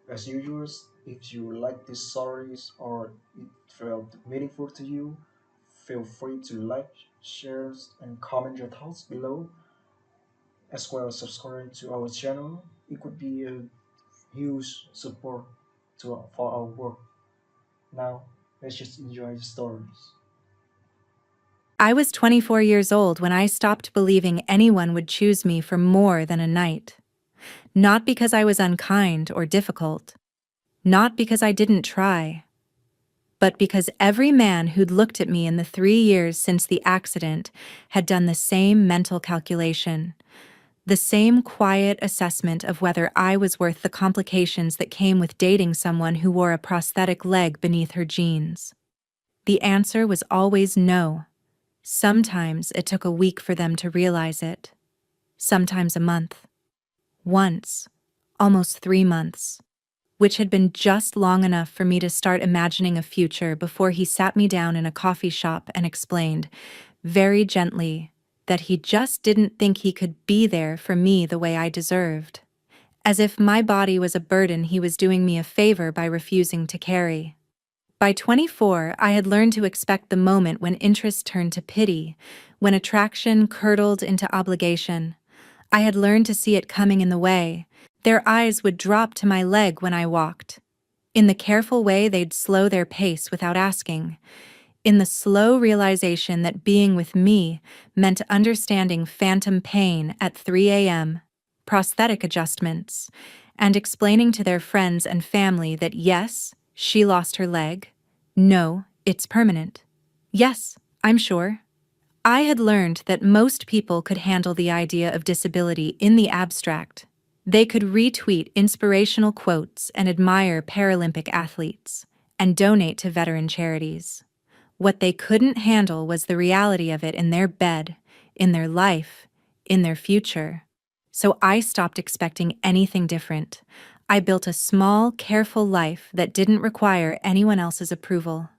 As usual, if you like these stories or it felt meaningful to you, feel free to like, share, and comment your thoughts below, as well as subscribe to our channel. It could be a huge support for our work. Now, let's just enjoy the stories. I was 24 years old when I stopped believing anyone would choose me for more than a night. Not because I was unkind or difficult, not because I didn't try, but because every man who'd looked at me in the 3 years since the accident had done the same mental calculation, the same quiet assessment of whether I was worth the complications that came with dating someone who wore a prosthetic leg beneath her jeans. The answer was always no. Sometimes it took a week for them to realize it, sometimes a month. Once, almost 3 months, which had been just long enough for me to start imagining a future before he sat me down in a coffee shop and explained, very gently, that he just didn't think he could be there for me the way I deserved. As if my body was a burden he was doing me a favor by refusing to carry. By 24, I had learned to expect the moment when interest turned to pity, when attraction curdled into obligation. I had learned to see it coming in the way. Their eyes would drop to my leg when I walked. In the careful way they'd slow their pace without asking. In the slow realization that being with me meant understanding phantom pain at 3 a.m., prosthetic adjustments, and explaining to their friends and family that yes, she lost her leg. No, it's permanent. Yes, I'm sure. I had learned that most people could handle the idea of disability in the abstract. They could retweet inspirational quotes and admire Paralympic athletes, and donate to veteran charities. What they couldn't handle was the reality of it in their bed, in their life, in their future. So I stopped expecting anything different. I built a small, careful life that didn't require anyone else's approval.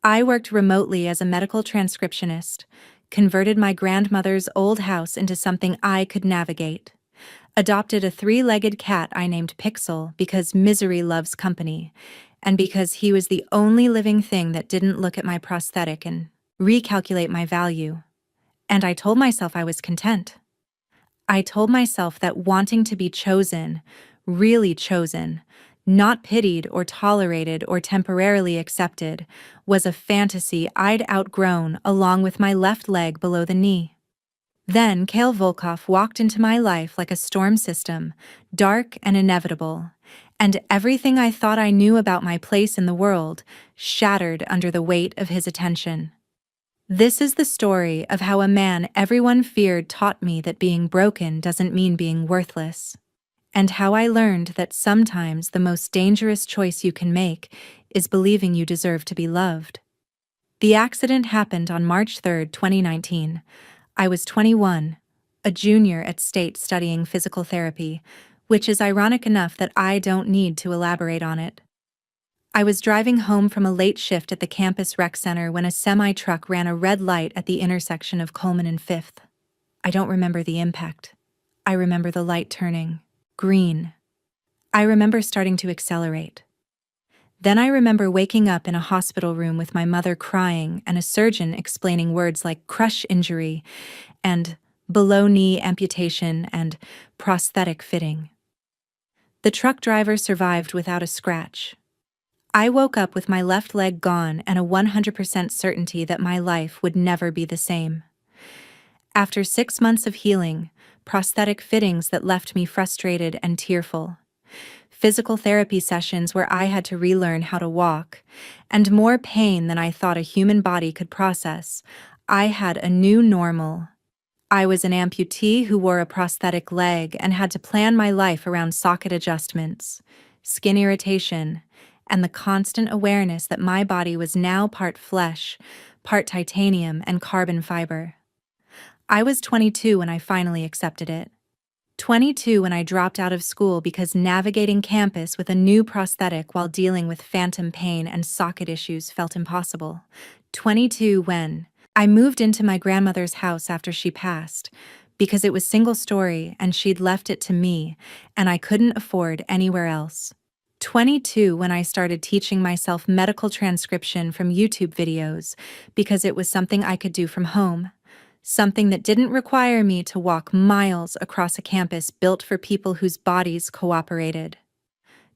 I worked remotely as a medical transcriptionist, converted my grandmother's old house into something I could navigate, adopted a 3-legged cat I named Pixel because misery loves company, and because he was the only living thing that didn't look at my prosthetic and recalculate my value. And I told myself I was content. I told myself that wanting to be chosen, really chosen, not pitied or tolerated or temporarily accepted, was a fantasy I'd outgrown along with my left leg below the knee. Then Kale Volkov walked into my life like a storm system, dark and inevitable, and everything I thought I knew about my place in the world shattered under the weight of his attention. This is the story of how a man everyone feared taught me that being broken doesn't mean being worthless, and how I learned that sometimes the most dangerous choice you can make is believing you deserve to be loved. The accident happened on March 3, 2019. I was 21, a junior at State studying physical therapy, which is ironic enough that I don't need to elaborate on it. I was driving home from a late shift at the campus rec center when a semi-truck ran a red light at the intersection of Coleman and Fifth. I don't remember the impact. I remember the light turning green. I remember starting to accelerate. Then I remember waking up in a hospital room with my mother crying and a surgeon explaining words like crush injury and below-knee amputation and prosthetic fitting. The truck driver survived without a scratch. I woke up with my left leg gone and a 100% certainty that my life would never be the same. After 6 months of healing, prosthetic fittings that left me frustrated and tearful, physical therapy sessions where I had to relearn how to walk, and more pain than I thought a human body could process, I had a new normal. I was an amputee who wore a prosthetic leg and had to plan my life around socket adjustments, skin irritation, and the constant awareness that my body was now part flesh, part titanium, and carbon fiber. I was 22 when I finally accepted it. 22 when I dropped out of school because navigating campus with a new prosthetic while dealing with phantom pain and socket issues felt impossible. 22 when I moved into my grandmother's house after she passed, because it was single story and she'd left it to me, and I couldn't afford anywhere else. 22 when I started teaching myself medical transcription from YouTube videos because it was something I could do from home. Something that didn't require me to walk miles across a campus built for people whose bodies cooperated.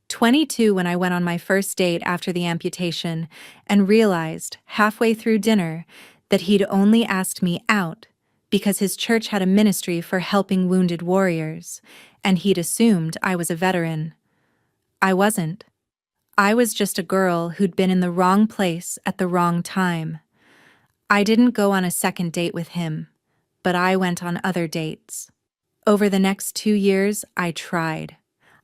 22 when I went on my first date after the amputation and realized, halfway through dinner, that he'd only asked me out because his church had a ministry for helping wounded warriors, and he'd assumed I was a veteran. I wasn't. I was just a girl who'd been in the wrong place at the wrong time. I didn't go on a second date with him, but I went on other dates. Over the next 2 years, I tried.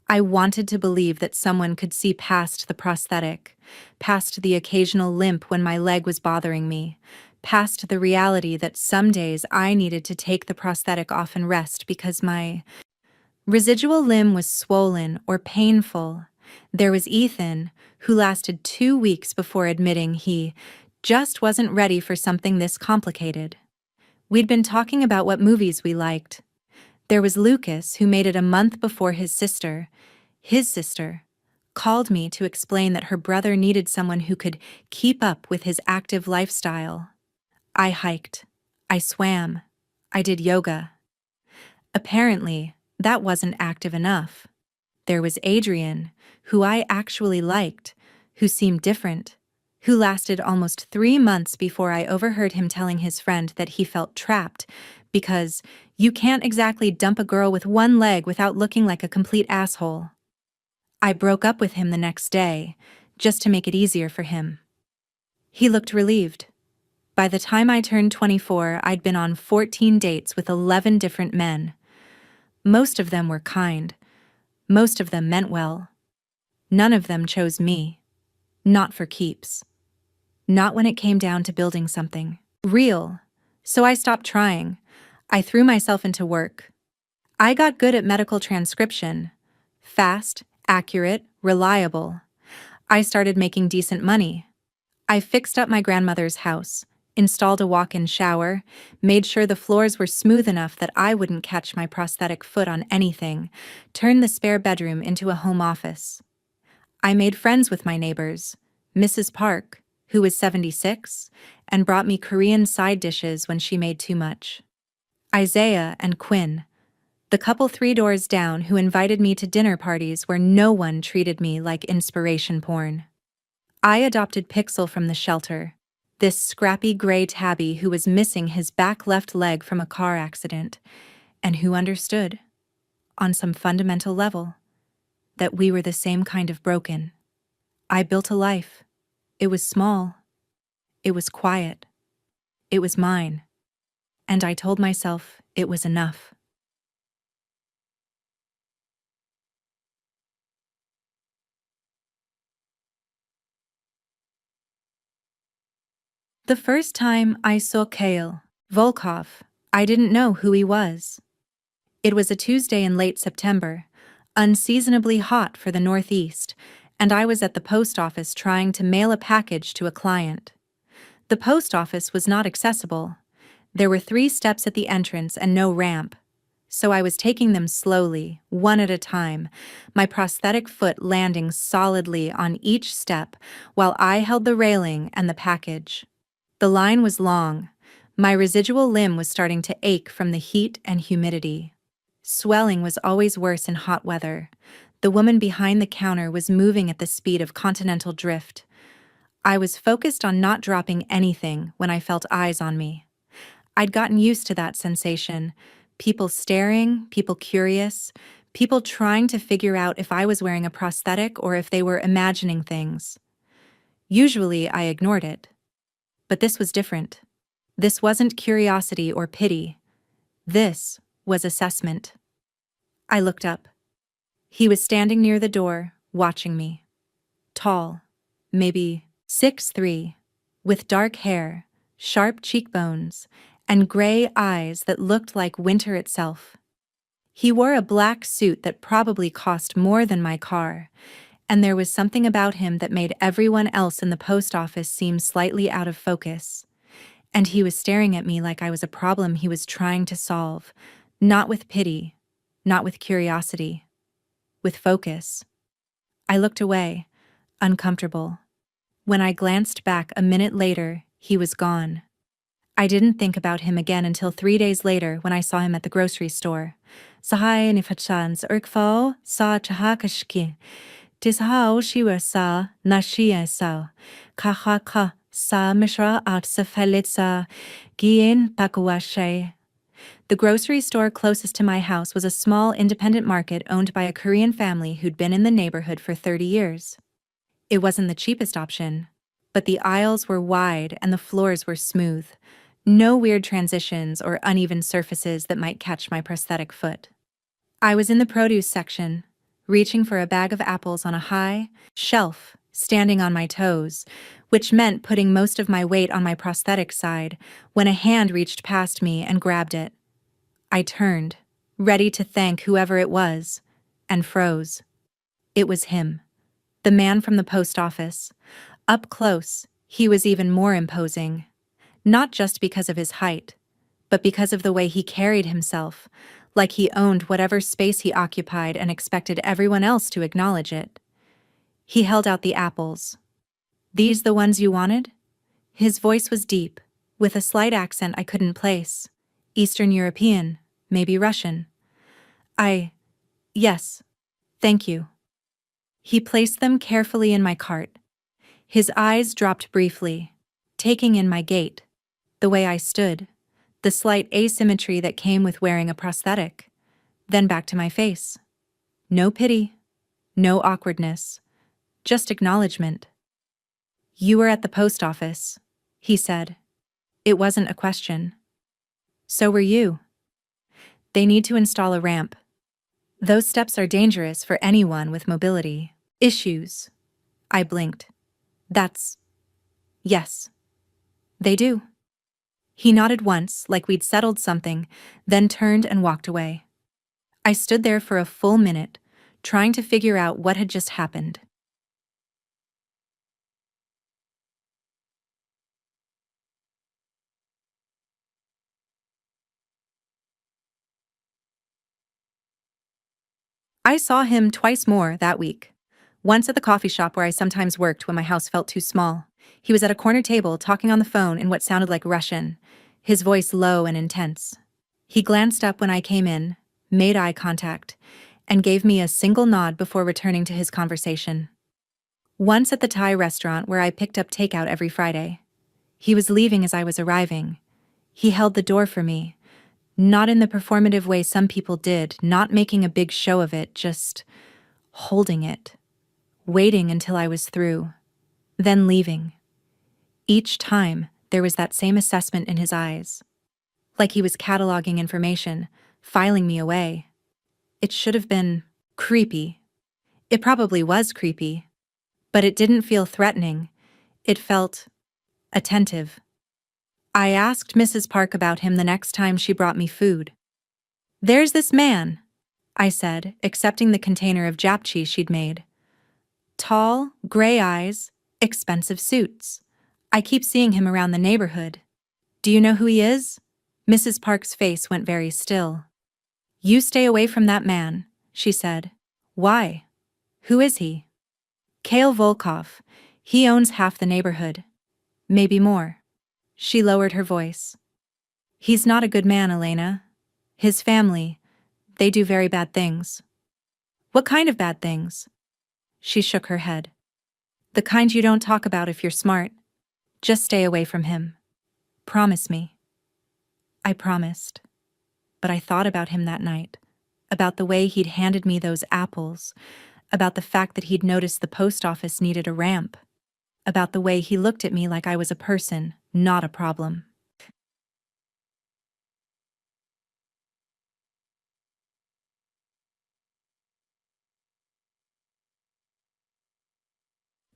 I wanted to believe that someone could see past the prosthetic, past the occasional limp when my leg was bothering me, past the reality that some days I needed to take the prosthetic off and rest because my residual limb was swollen or painful. There was Ethan, who lasted 2 weeks before admitting he just wasn't ready for something this complicated. We'd been talking about what movies we liked. There was Lucas, who made it a month before his sister, called me to explain that her brother needed someone who could keep up with his active lifestyle. I hiked. I swam. I did yoga. Apparently, that wasn't active enough. There was Adrian, who I actually liked, who seemed different, who lasted almost 3 months before I overheard him telling his friend that he felt trapped because you can't exactly dump a girl with one leg without looking like a complete asshole. I broke up with him the next day, just to make it easier for him. He looked relieved. By the time I turned 24, I'd been on 14 dates with 11 different men. Most of them were kind. Most of them meant well. None of them chose me. Not for keeps. Not when it came down to building something real. So I stopped trying. I threw myself into work. I got good at medical transcription. Fast, accurate, reliable. I started making decent money. I fixed up my grandmother's house, installed a walk-in shower, made sure the floors were smooth enough that I wouldn't catch my prosthetic foot on anything, turned the spare bedroom into a home office. I made friends with my neighbors, Mrs. Park, who was 76, and brought me Korean side dishes when she made too much. Isaiah and Quinn, the couple 3 doors down who invited me to dinner parties where no one treated me like inspiration porn. I adopted Pixel from the shelter, this scrappy gray tabby who was missing his back left leg from a car accident, and who understood, on some fundamental level, that we were the same kind of broken. I built a life. It was small. It was quiet. It was mine. And I told myself it was enough. The first time I saw Kale Volkov, I didn't know who he was. It was a Tuesday in late September, unseasonably hot for the Northeast, and I was at the post office trying to mail a package to a client. The post office was not accessible. There were 3 steps at the entrance and no ramp, so I was taking them slowly, one at a time, my prosthetic foot landing solidly on each step while I held the railing and the package. The line was long. My residual limb was starting to ache from the heat and humidity. Swelling was always worse in hot weather. The woman behind the counter was moving at the speed of continental drift. I was focused on not dropping anything when I felt eyes on me. I'd gotten used to that sensation. People staring, people curious, people trying to figure out if I was wearing a prosthetic or if they were imagining things. Usually I ignored it. But this was different. This wasn't curiosity or pity. This was assessment. I looked up. He was standing near the door, watching me. Tall, maybe 6'3", with dark hair, sharp cheekbones, and gray eyes that looked like winter itself. He wore a black suit that probably cost more than my car, and there was something about him that made everyone else in the post office seem slightly out of focus. And he was staring at me like I was a problem he was trying to solve, not with pity, not with curiosity, with focus. I looked away, uncomfortable. When I glanced back a minute later, he was gone. I didn't think about him again until 3 days later when I saw him at the grocery store. Sahay ni fachans urkfao sa chahakashki. Tishao shiwa sa nashia sa. Kahaka sa mishra at sa felitsa gien pakuashe. The grocery store closest to my house was a small independent market owned by a Korean family who'd been in the neighborhood for 30 years. It wasn't the cheapest option, but the aisles were wide and the floors were smooth. No weird transitions or uneven surfaces that might catch my prosthetic foot. I was in the produce section, reaching for a bag of apples on a high shelf, standing on my toes, which meant putting most of my weight on my prosthetic side, when a hand reached past me and grabbed it. I turned, ready to thank whoever it was, and froze. It was him, the man from the post office. Up close, he was even more imposing. Not just because of his height, but because of the way he carried himself, like he owned whatever space he occupied and expected everyone else to acknowledge it. He held out the apples. "These the ones you wanted?" His voice was deep, with a slight accent I couldn't place. Eastern European, maybe Russian. Yes, thank you. He placed them carefully in my cart. His eyes dropped briefly, taking in my gait, the way I stood, the slight asymmetry that came with wearing a prosthetic, then back to my face. No pity, no awkwardness, just acknowledgement. "You were at the post office," he said. It wasn't a question. "So were you. They need to install a ramp. Those steps are dangerous for anyone with mobility issues." I blinked. Yes, they do." He nodded once, like we'd settled something, then turned and walked away. I stood there for a full minute, trying to figure out what had just happened. I saw him twice more that week. Once at the coffee shop where I sometimes worked when my house felt too small. He was at a corner table talking on the phone in what sounded like Russian, his voice low and intense. He glanced up when I came in, made eye contact, and gave me a single nod before returning to his conversation. Once at the Thai restaurant where I picked up takeout every Friday. He was leaving as I was arriving. He held the door for me, not in the performative way some people did, not making a big show of it, just holding it, waiting until I was through, then leaving. Each time, there was that same assessment in his eyes, like he was cataloging information, filing me away. It should have been creepy. It probably was creepy, but it didn't feel threatening. It felt attentive. I asked Mrs. Park about him the next time she brought me food. "There's this man," I said, accepting the container of japchae she'd made. "Tall, gray eyes, expensive suits. I keep seeing him around the neighborhood. Do you know who he is?" Mrs. Park's face went very still. "You stay away from that man," she said. "Why? Who is he?" "Kale Volkov. He owns half the neighborhood. Maybe more." She lowered her voice. "He's not a good man, Elena. His family, they do very bad things." "What kind of bad things?" She shook her head. "The kind you don't talk about if you're smart. Just stay away from him. Promise me." I promised. But I thought about him that night, about the way he'd handed me those apples, about the fact that he'd noticed the post office needed a ramp, about the way he looked at me like I was a person, not a problem.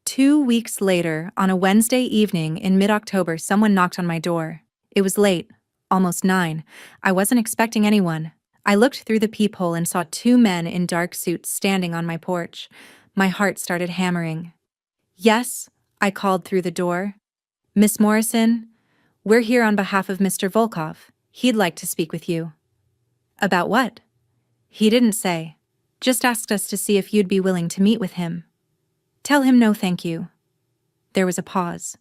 Two weeks later, on a Wednesday evening in mid-October, someone knocked on my door. It was late, almost 9. I wasn't expecting anyone. I looked through the peephole and saw two men in dark suits standing on my porch. My heart started hammering. "Yes," I called through the door. "Miss Morrison, we're here on behalf of Mr. Volkov. He'd like to speak with you." "About what?" He didn't say. Just asked us to see if you'd be willing to meet with him. Tell him no thank you. There was a pause.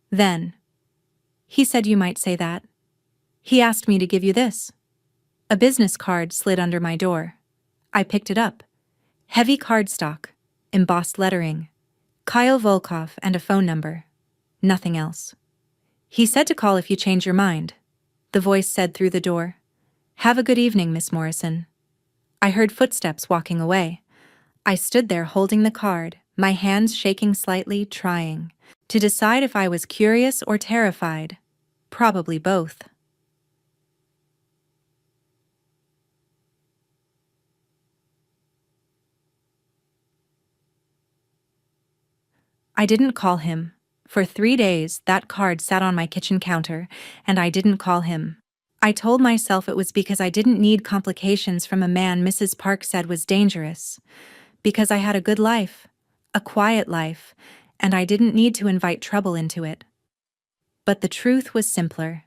Then, he said you might say that. He asked me to give you this. A business card slid under my door. I picked it up. Heavy cardstock, embossed lettering, Kyle Volkov and a phone number. Nothing else. He said to call if you change your mind. The voice said through the door. Have a good evening, Miss Morrison. I heard footsteps walking away. I stood there holding the card, my hands shaking slightly, trying to decide if I was curious or terrified. Probably both. I didn't call him. For 3 days, that card sat on my kitchen counter, and I didn't call him. I told myself it was because I didn't need complications from a man Mrs. Park said was dangerous. Because I had a good life, a quiet life, and I didn't need to invite trouble into it. But the truth was simpler.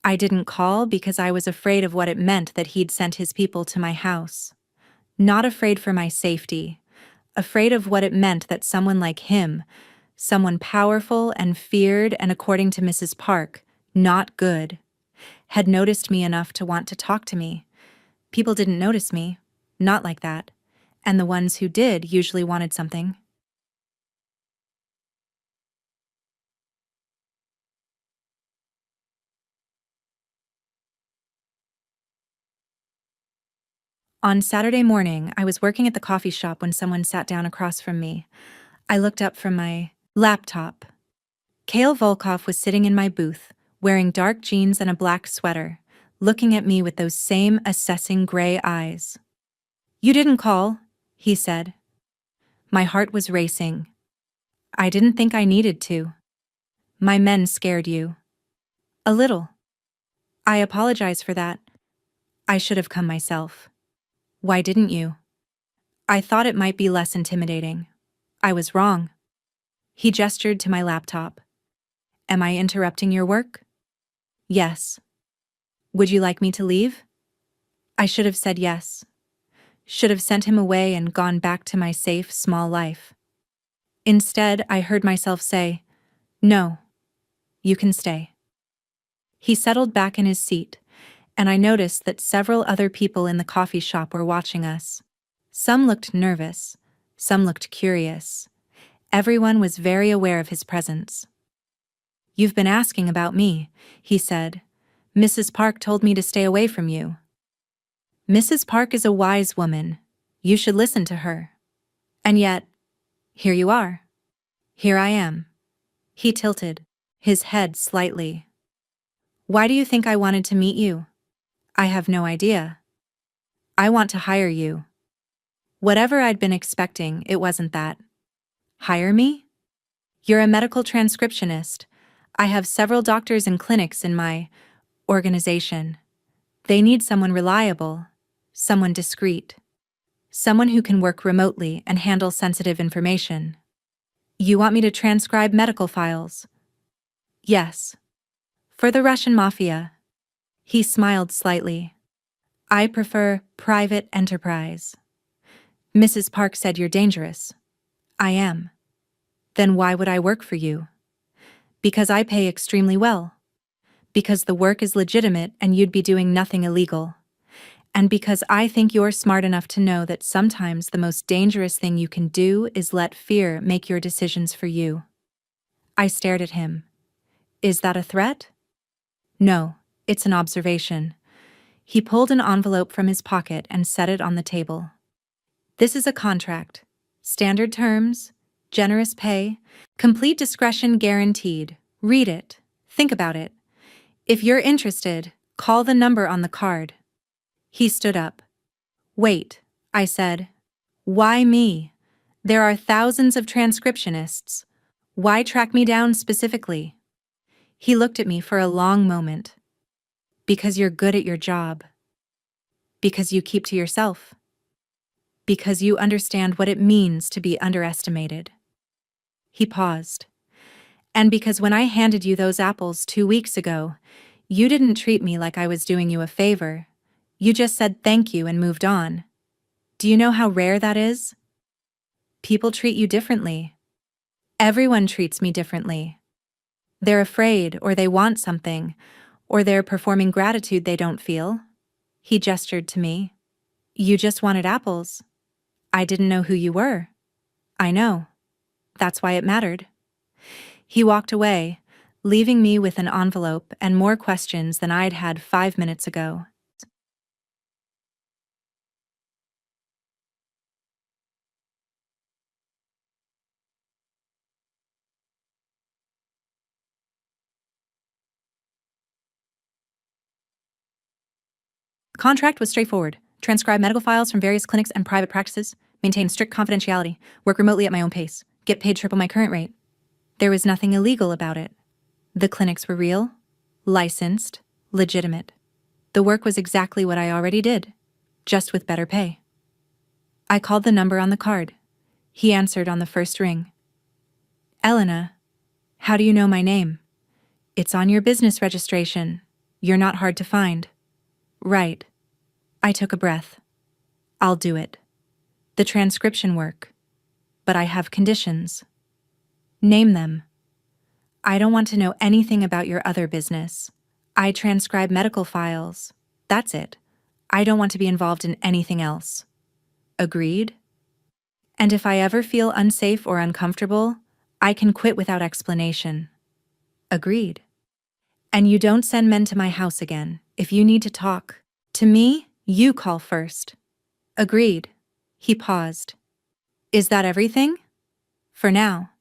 I didn't call because I was afraid of what it meant that he'd sent his people to my house. Not afraid for my safety, afraid of what it meant that someone like him, someone powerful and feared and, according to Mrs. Park, not good, had noticed me enough to want to talk to me. People didn't notice me, not like that, and the ones who did usually wanted something. On Saturday morning, I was working at the coffee shop when someone sat down across from me. I looked up from my laptop. Kale Volkov was sitting in my booth, wearing dark jeans and a black sweater, looking at me with those same assessing gray eyes. You didn't call, he said. My heart was racing. I didn't think I needed to. My men scared you. A little. I apologize for that. I should have come myself. Why didn't you? I thought it might be less intimidating. I was wrong. He gestured to my laptop. Am I interrupting your work? Yes. Would you like me to leave? I should have said yes. Should have sent him away and gone back to my safe, small life. Instead, I heard myself say, no, you can stay. He settled back in his seat, and I noticed that several other people in the coffee shop were watching us. Some looked nervous, some looked curious. Everyone was very aware of his presence. You've been asking about me, he said. Mrs. Park told me to stay away from you. Mrs. Park is a wise woman. You should listen to her. And yet, here you are. Here I am. He tilted, his head slightly. Why do you think I wanted to meet you? I have no idea. I want to hire you. Whatever I'd been expecting, it wasn't that. Hire me? You're a medical transcriptionist. I have several doctors and clinics in my organization. They need someone reliable, someone discreet, someone who can work remotely and handle sensitive information. You want me to transcribe medical files? Yes. For the Russian Mafia. He smiled slightly. I prefer private enterprise. Mrs. Park said you're dangerous. I am. Then why would I work for you? Because I pay extremely well. Because the work is legitimate and you'd be doing nothing illegal. And because I think you're smart enough to know that sometimes the most dangerous thing you can do is let fear make your decisions for you. I stared at him. Is that a threat? No, it's an observation. He pulled an envelope from his pocket and set it on the table. This is a contract. Standard terms, generous pay, complete discretion guaranteed. Read it. Think about it. If you're interested, call the number on the card. He stood up. Wait, I said. Why me? There are thousands of transcriptionists. Why track me down specifically? He looked at me for a long moment. Because you're good at your job. Because you keep to yourself. Because you understand what it means to be underestimated. He paused. And because when I handed you those apples 2 weeks ago, you didn't treat me like I was doing you a favor. You just said thank you and moved on. Do you know how rare that is? People treat you differently. Everyone treats me differently. They're afraid, or they want something, or they're performing gratitude they don't feel. He gestured to me. You just wanted apples. I didn't know who you were. I know. That's why it mattered. He walked away, leaving me with an envelope and more questions than I'd had 5 minutes ago. Contract was straightforward. Transcribe medical files from various clinics and private practices, maintain strict confidentiality, work remotely at my own pace, get paid triple my current rate. There was nothing illegal about it. The clinics were real, licensed, legitimate. The work was exactly what I already did, just with better pay. I called the number on the card. He answered on the first ring. Elena, how do you know my name? It's on your business registration. You're not hard to find. Right. I took a breath. I'll do it. The transcription work. But I have conditions. Name them. I don't want to know anything about your other business. I transcribe medical files. That's it. I don't want to be involved in anything else. Agreed? And if I ever feel unsafe or uncomfortable, I can quit without explanation. Agreed. And you don't send men to my house again. If you need to talk to me, you call first. Agreed. He paused. Is that everything? For now.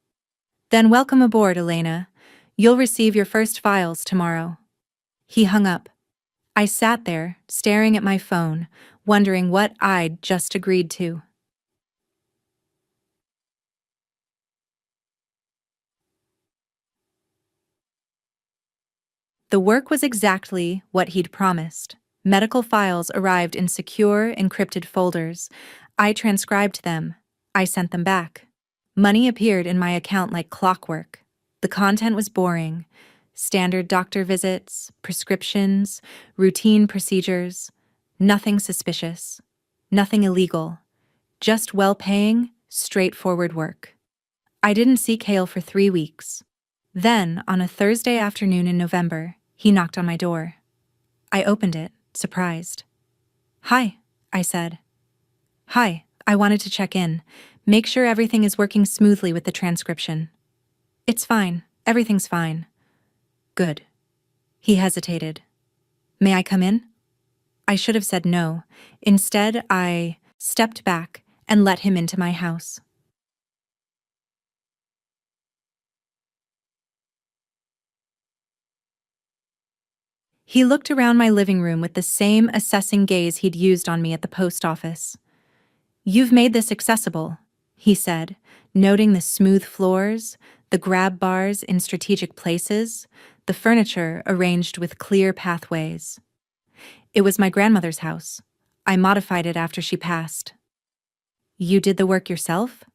Then welcome aboard, Elena. You'll receive your first files tomorrow. He hung up. I sat there, staring at my phone, wondering what I'd just agreed to. The work was exactly what he'd promised. Medical files arrived in secure, encrypted folders. I transcribed them. I sent them back. Money appeared in my account like clockwork. The content was boring. Standard doctor visits, prescriptions, routine procedures. Nothing suspicious. Nothing illegal. Just well-paying, straightforward work. I didn't see Cale for 3 weeks. Then, on a Thursday afternoon in November, he knocked on my door. I opened it, surprised. Hi, I said. Hi, I wanted to check in. Make sure everything is working smoothly with the transcription. It's fine. Everything's fine. Good. He hesitated. May I come in? I should have said no. Instead, I stepped back and let him into my house. He looked around my living room with the same assessing gaze he'd used on me at the post office. You've made this accessible, he said, noting the smooth floors, the grab bars in strategic places, the furniture arranged with clear pathways. It was my grandmother's house. I modified it after she passed. You did the work yourself?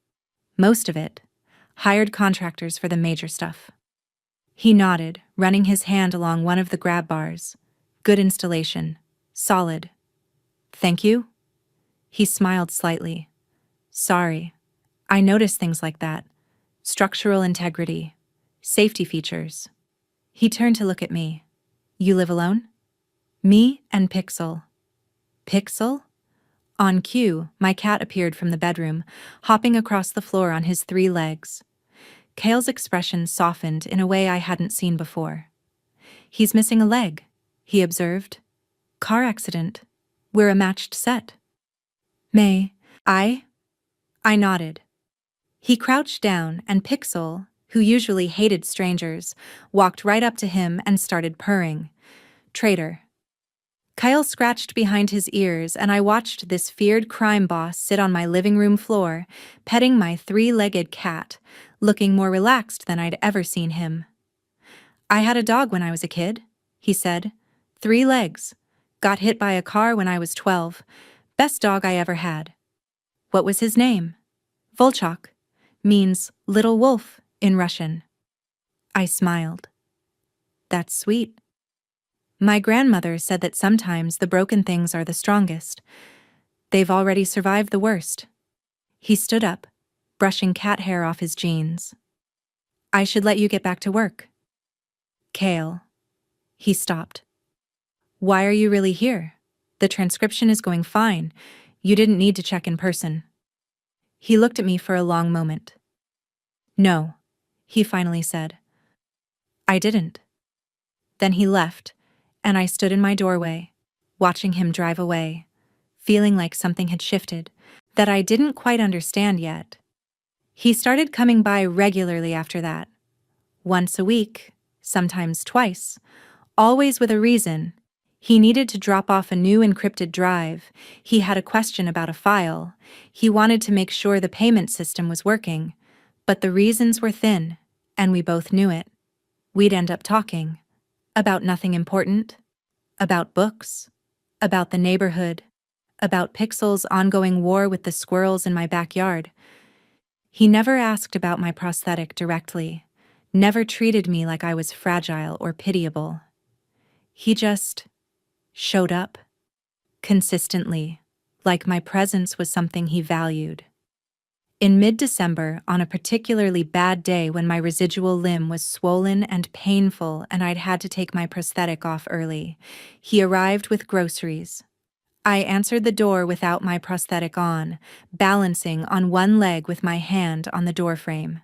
Most of it. Hired contractors for the major stuff. He nodded, running his hand along one of the grab bars. Good installation. Solid. Thank you? He smiled slightly. Sorry. I notice things like that. Structural integrity. Safety features. He turned to look at me. You live alone? Me and Pixel. Pixel? On cue, my cat appeared from the bedroom, hopping across the floor on his 3 legs. Cale's expression softened in a way I hadn't seen before. He's missing a leg, he observed. Car accident. We're a matched set. May I? I nodded. He crouched down, and Pixel, who usually hated strangers, walked right up to him and started purring. Traitor. Kyle scratched behind his ears, and I watched this feared crime boss sit on my living room floor, petting my 3-legged cat, looking more relaxed than I'd ever seen him. I had a dog when I was a kid, he said. 3 legs. Got hit by a car when I was 12. Best dog I ever had. What was his name? Volchok. Means little wolf in Russian. I smiled. That's sweet. My grandmother said that sometimes the broken things are the strongest. They've already survived the worst. He stood up, brushing cat hair off his jeans. I should let you get back to work. Kale. He stopped. Why are you really here? The transcription is going fine. You didn't need to check in person. He looked at me for a long moment. No, he finally said. I didn't. Then he left, and I stood in my doorway, watching him drive away, feeling like something had shifted, that I didn't quite understand yet. He started coming by regularly after that. Once a week, sometimes twice, always with a reason. He needed to drop off a new encrypted drive. He had a question about a file. He wanted to make sure the payment system was working. But the reasons were thin, and we both knew it. We'd end up talking. About nothing important. About books. About the neighborhood. About Pixel's ongoing war with the squirrels in my backyard. He never asked about my prosthetic directly. Never treated me like I was fragile or pitiable. He just showed up. Consistently. Like my presence was something he valued. In mid-December, on a particularly bad day when my residual limb was swollen and painful and I'd had to take my prosthetic off early, he arrived with groceries. I answered the door without my prosthetic on, balancing on one leg with my hand on the doorframe.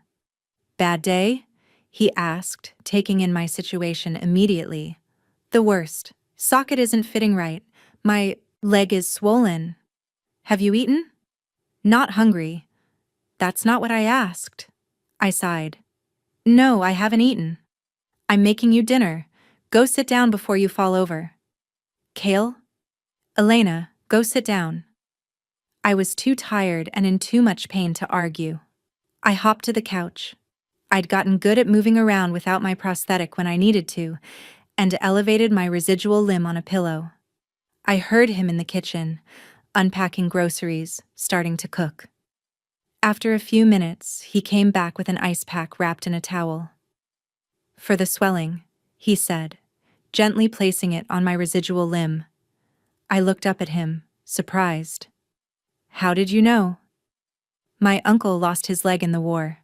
Bad day? He asked, taking in my situation immediately. The worst. Socket isn't fitting right. My leg is swollen. Have you eaten? Not hungry. That's not what I asked. I sighed. No, I haven't eaten. I'm making you dinner. Go sit down before you fall over. Kale? Elena, go sit down. I was too tired and in too much pain to argue. I hopped to the couch. I'd gotten good at moving around without my prosthetic when I needed to, and elevated my residual limb on a pillow. I heard him in the kitchen, unpacking groceries, starting to cook. After a few minutes, he came back with an ice pack wrapped in a towel. For the swelling, he said, gently placing it on my residual limb. I looked up at him, surprised. How did you know? My uncle lost his leg in the war.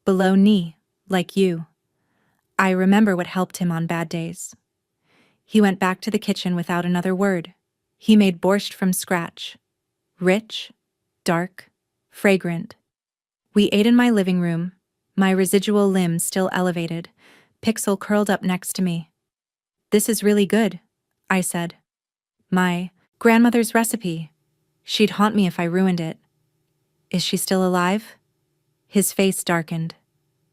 Below knee, like you. I remember what helped him on bad days. He went back to the kitchen without another word. He made borscht from scratch. Rich, dark, fragrant. We ate in my living room, my residual limb still elevated, Pixel curled up next to me. This is really good, I said. My grandmother's recipe. She'd haunt me if I ruined it. Is she still alive? His face darkened.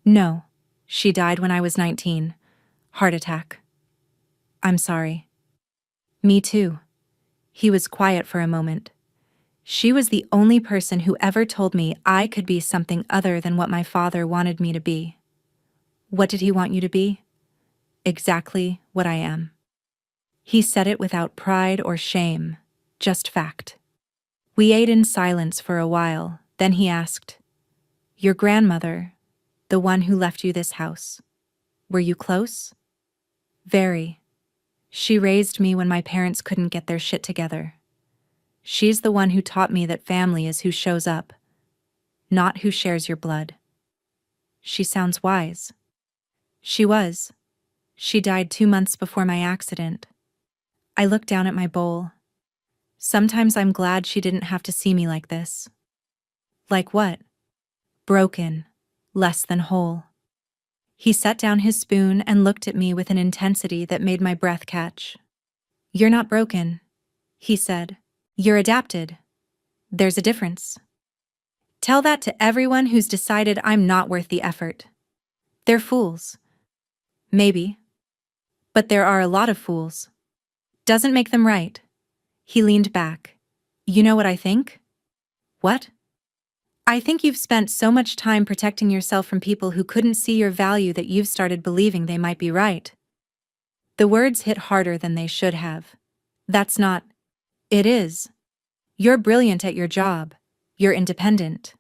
No, she died when I was 19. Heart attack. I'm sorry. Me too. He was quiet for a moment. She was the only person who ever told me I could be something other than what my father wanted me to be. What did he want you to be? Exactly what I am. He said it without pride or shame, just fact. We ate in silence for a while, then he asked, Your grandmother, the one who left you this house, were you close? Very. She raised me when my parents couldn't get their shit together. She's the one who taught me that family is who shows up, not who shares your blood. She sounds wise. She was. She died 2 months before my accident. I looked down at my bowl. Sometimes I'm glad she didn't have to see me like this. Like what? Broken. Less than whole. He set down his spoon and looked at me with an intensity that made my breath catch. You're not broken, he said. You're adapted. There's a difference. Tell that to everyone who's decided I'm not worth the effort. They're fools. Maybe. But there are a lot of fools. Doesn't make them right. He leaned back. You know what I think? What? I think you've spent so much time protecting yourself from people who couldn't see your value that you've started believing they might be right. The words hit harder than they should have. That's not. It is. You're brilliant at your job. You're independent.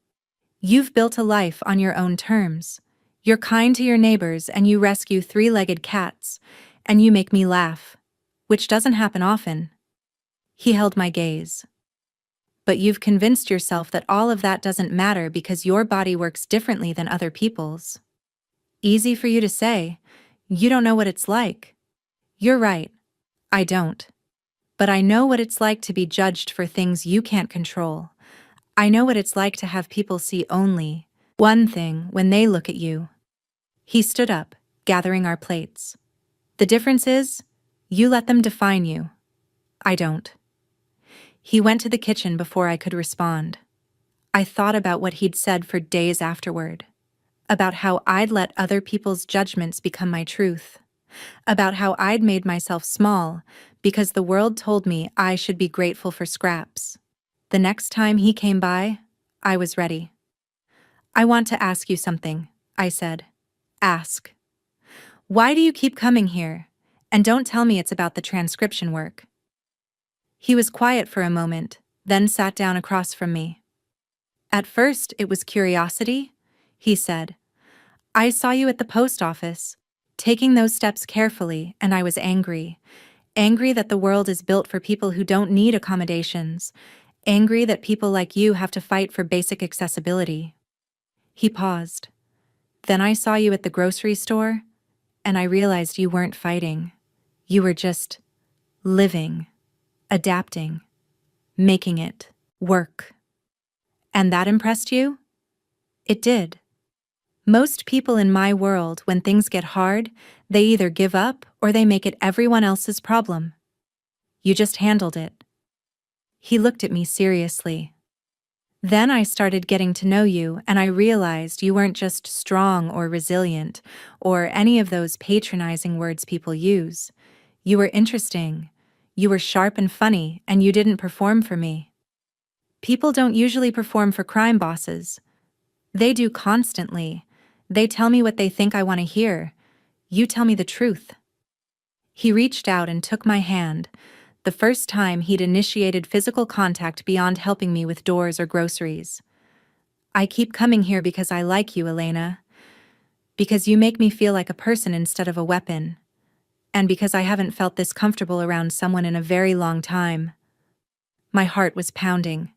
You've built a life on your own terms. You're kind to your neighbors and you rescue 3-legged cats, and you make me laugh, which doesn't happen often. He held my gaze. But you've convinced yourself that all of that doesn't matter because your body works differently than other people's. Easy for you to say. You don't know what it's like. You're right. I don't. But I know what it's like to be judged for things you can't control. I know what it's like to have people see only one thing when they look at you. He stood up, gathering our plates. The difference is, you let them define you. I don't. He went to the kitchen before I could respond. I thought about what he'd said for days afterward. About how I'd let other people's judgments become my truth. About how I'd made myself small because the world told me I should be grateful for scraps. The next time he came by, I was ready. I want to ask you something, I said. Ask. Why do you keep coming here? And don't tell me it's about the transcription work. He was quiet for a moment, then sat down across from me. At first, it was curiosity, he said. I saw you at the post office, taking those steps carefully, and I was angry. Angry that the world is built for people who don't need accommodations. Angry that people like you have to fight for basic accessibility. He paused. Then I saw you at the grocery store, and I realized you weren't fighting. You were just living, adapting, making it work. And that impressed you? It did. Most people in my world, when things get hard, they either give up or they make it everyone else's problem. You just handled it. He looked at me seriously. Then I started getting to know you, and I realized you weren't just strong or resilient, or any of those patronizing words people use. You were interesting. You were sharp and funny, and you didn't perform for me. People don't usually perform for crime bosses. They do constantly. They tell me what they think I want to hear. You tell me the truth. He reached out and took my hand, the first time he'd initiated physical contact beyond helping me with doors or groceries. I keep coming here because I like you, Elena. Because you make me feel like a person instead of a weapon. And because I haven't felt this comfortable around someone in a very long time. My heart was pounding.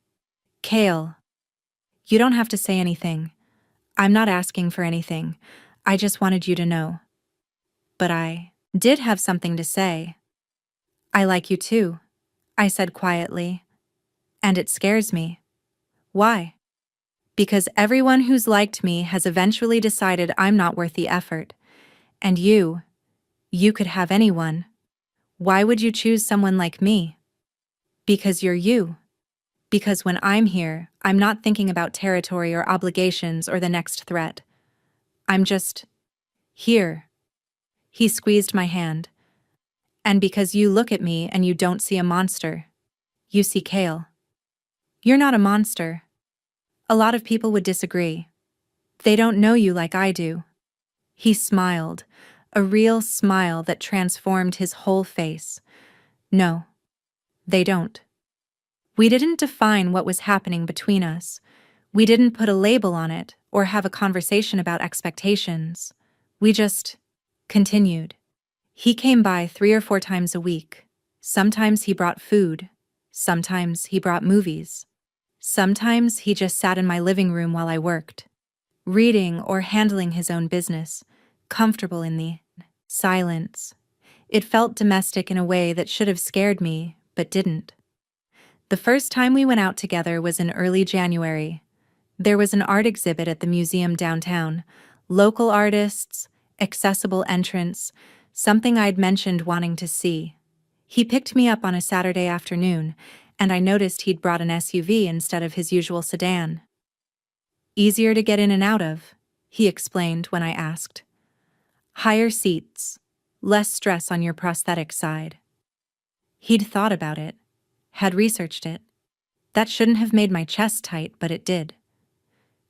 Kale. You don't have to say anything. I'm not asking for anything. I just wanted you to know. But I did have something to say. I like you too, I said quietly. And it scares me. Why? Because everyone who's liked me has eventually decided I'm not worth the effort. And you could have anyone. Why would you choose someone like me? Because you're you. Because when I'm here, I'm not thinking about territory or obligations or the next threat. I'm just here. He squeezed my hand. And because you look at me and you don't see a monster. You see Kale. You're not a monster. A lot of people would disagree. They don't know you like I do. He smiled, a real smile that transformed his whole face. No, they don't. We didn't define what was happening between us. We didn't put a label on it or have a conversation about expectations. We just continued. He came by 3 or 4 times a week. Sometimes he brought food. Sometimes he brought movies. Sometimes he just sat in my living room while I worked, reading or handling his own business, comfortable in the silence. It felt domestic in a way that should have scared me, but didn't. The first time we went out together was in early January. There was an art exhibit at the museum downtown, local artists, accessible entrance, something I'd mentioned wanting to see. He picked me up on a Saturday afternoon, and I noticed he'd brought an SUV instead of his usual sedan. Easier to get in and out of, he explained when I asked. Higher seats, less stress on your prosthetic side. He'd thought about it, had researched it. That shouldn't have made my chest tight, but it did.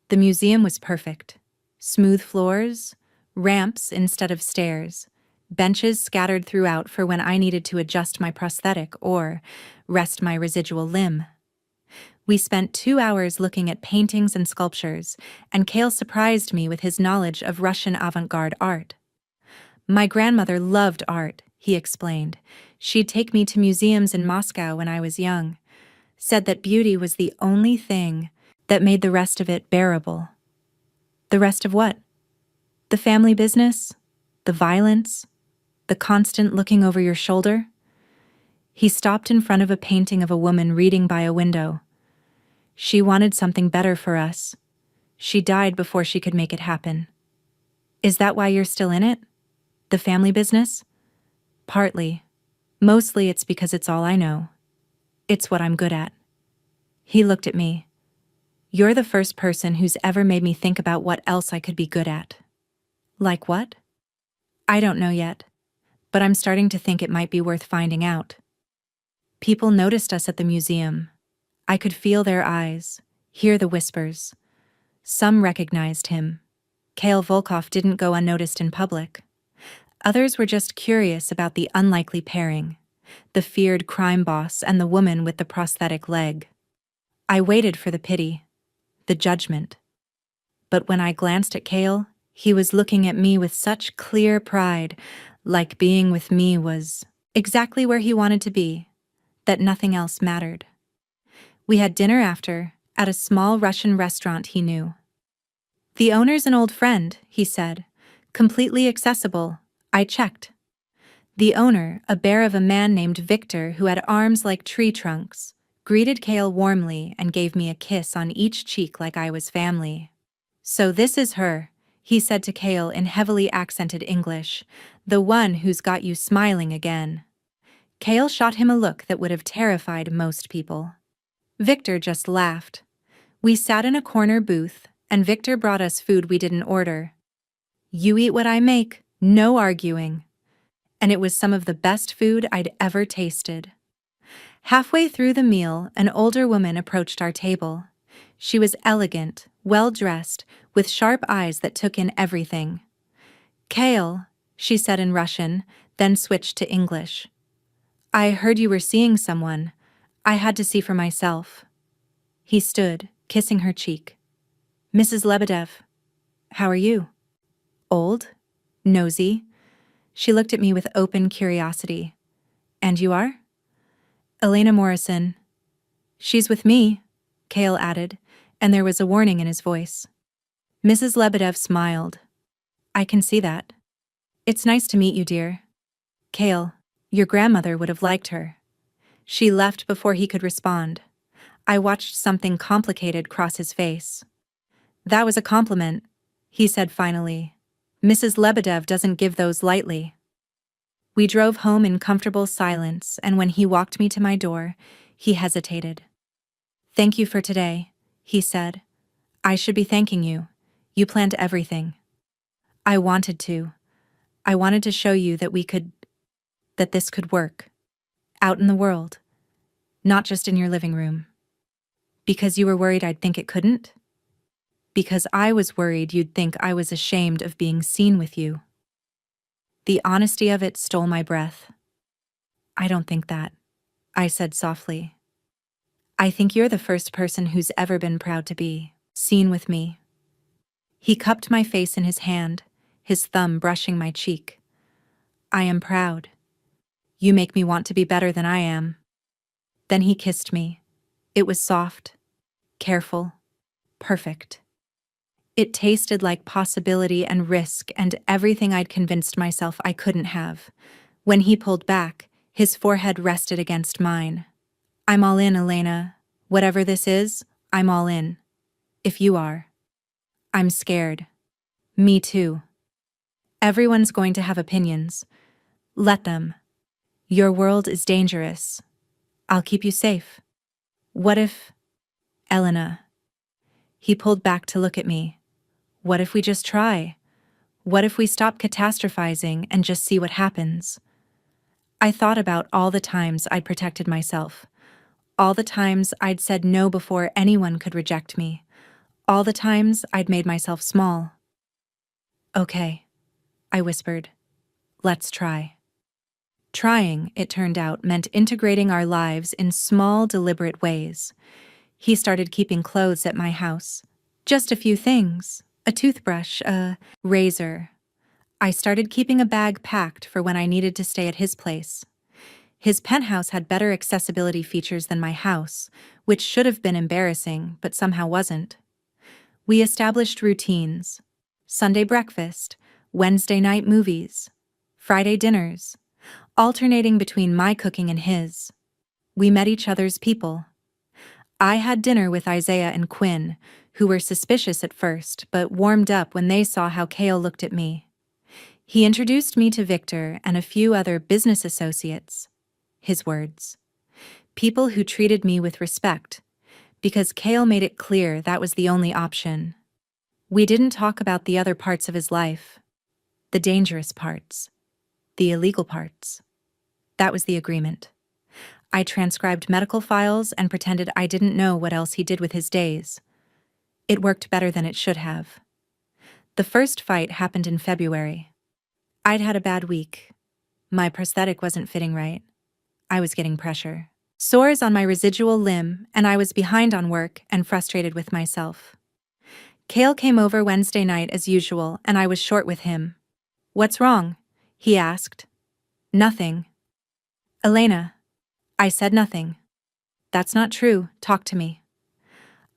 The museum was perfect. Smooth floors, ramps instead of stairs, benches scattered throughout for when I needed to adjust my prosthetic or rest my residual limb. We spent 2 hours looking at paintings and sculptures, and Kale surprised me with his knowledge of Russian avant-garde art. My grandmother loved art, he explained. She'd take me to museums in Moscow when I was young. said that beauty was the only thing that made the rest of it bearable. The rest of what? The family business? The violence? The constant looking over your shoulder? He stopped in front of a painting of a woman reading by a window. She wanted something better for us. She died before she could make it happen. Is that why you're still in it? The family business? Partly. Mostly it's because it's all I know. It's what I'm good at. He looked at me. You're the first person who's ever made me think about what else I could be good at. Like what? I don't know yet, but I'm starting to think it might be worth finding out. People noticed us at the museum. I could feel their eyes, hear the whispers. Some recognized him. Kale Volkov didn't go unnoticed in public. Others were just curious about the unlikely pairing, the feared crime boss and the woman with the prosthetic leg. I waited for the pity, the judgment. But when I glanced at Kale, he was looking at me with such clear pride, like being with me was exactly where he wanted to be, that nothing else mattered. We had dinner after, at a small Russian restaurant he knew. The owner's an old friend, he said. Completely accessible. I checked. The owner, a bear of a man named Victor who had arms like tree trunks, greeted Kale warmly and gave me a kiss on each cheek like I was family. So this is her, he said to Kale in heavily accented English, the one who's got you smiling again. Kale shot him a look that would have terrified most people. Victor just laughed. We sat in a corner booth, and Victor brought us food we didn't order. You eat what I make, no arguing. And it was some of the best food I'd ever tasted. Halfway through the meal, an older woman approached our table. She was elegant, well-dressed, with sharp eyes that took in everything. Kale, she said in Russian, then switched to English. I heard you were seeing someone. I had to see for myself. He stood, kissing her cheek. Mrs. Lebedev, how are you? Old? Nosy? She looked at me with open curiosity. And you are? Elena Morrison. She's with me, Kale added, and there was a warning in his voice. Mrs. Lebedev smiled. I can see that. It's nice to meet you, dear. Kale, your grandmother would have liked her. She left before he could respond. I watched something complicated cross his face. That was a compliment, he said finally. Mrs. Lebedev doesn't give those lightly. We drove home in comfortable silence, and when he walked me to my door, he hesitated. Thank you for today, he said. I should be thanking you. You planned everything. I wanted to. I wanted to show you that this could work. Out in the world. Not just in your living room. Because you were worried I'd think it couldn't? Because I was worried you'd think I was ashamed of being seen with you. The honesty of it stole my breath. I don't think that, I said softly. I think you're the first person who's ever been proud to be seen with me. He cupped my face in his hand, his thumb brushing my cheek. I am proud. You make me want to be better than I am. Then he kissed me. It was soft, careful, perfect. It tasted like possibility and risk and everything I'd convinced myself I couldn't have. When he pulled back, his forehead rested against mine. I'm all in, Elena. Whatever this is, I'm all in. If you are. I'm scared. Me too. Everyone's going to have opinions. Let them. Your world is dangerous. I'll keep you safe. What if... Elena. He pulled back to look at me. What if we just try? What if we stop catastrophizing and just see what happens? I thought about all the times I'd protected myself. All the times I'd said no before anyone could reject me. All the times I'd made myself small. Okay, I whispered. Let's try. Trying, it turned out, meant integrating our lives in small, deliberate ways. He started keeping clothes at my house. Just a few things. A toothbrush, a razor. I started keeping a bag packed for when I needed to stay at his place. His penthouse had better accessibility features than my house, which should have been embarrassing, but somehow wasn't. We established routines: Sunday breakfast, Wednesday night movies, Friday dinners, alternating between my cooking and his. We met each other's people. I had dinner with Isaiah and Quinn, who were suspicious at first but warmed up when they saw how Kale looked at me. He introduced me to Victor and a few other business associates. His words. People who treated me with respect, because Kale made it clear that was the only option. We didn't talk about the other parts of his life. The dangerous parts. The illegal parts. That was the agreement. I transcribed medical files and pretended I didn't know what else he did with his days. It worked better than it should have. The first fight happened in February. I'd had a bad week. My prosthetic wasn't fitting right. I was getting pressure. Sores on my residual limb, and I was behind on work and frustrated with myself. Kale came over Wednesday night as usual, and I was short with him. "What's wrong?" he asked. "Nothing." "Elena." I said nothing. "That's not true. Talk to me."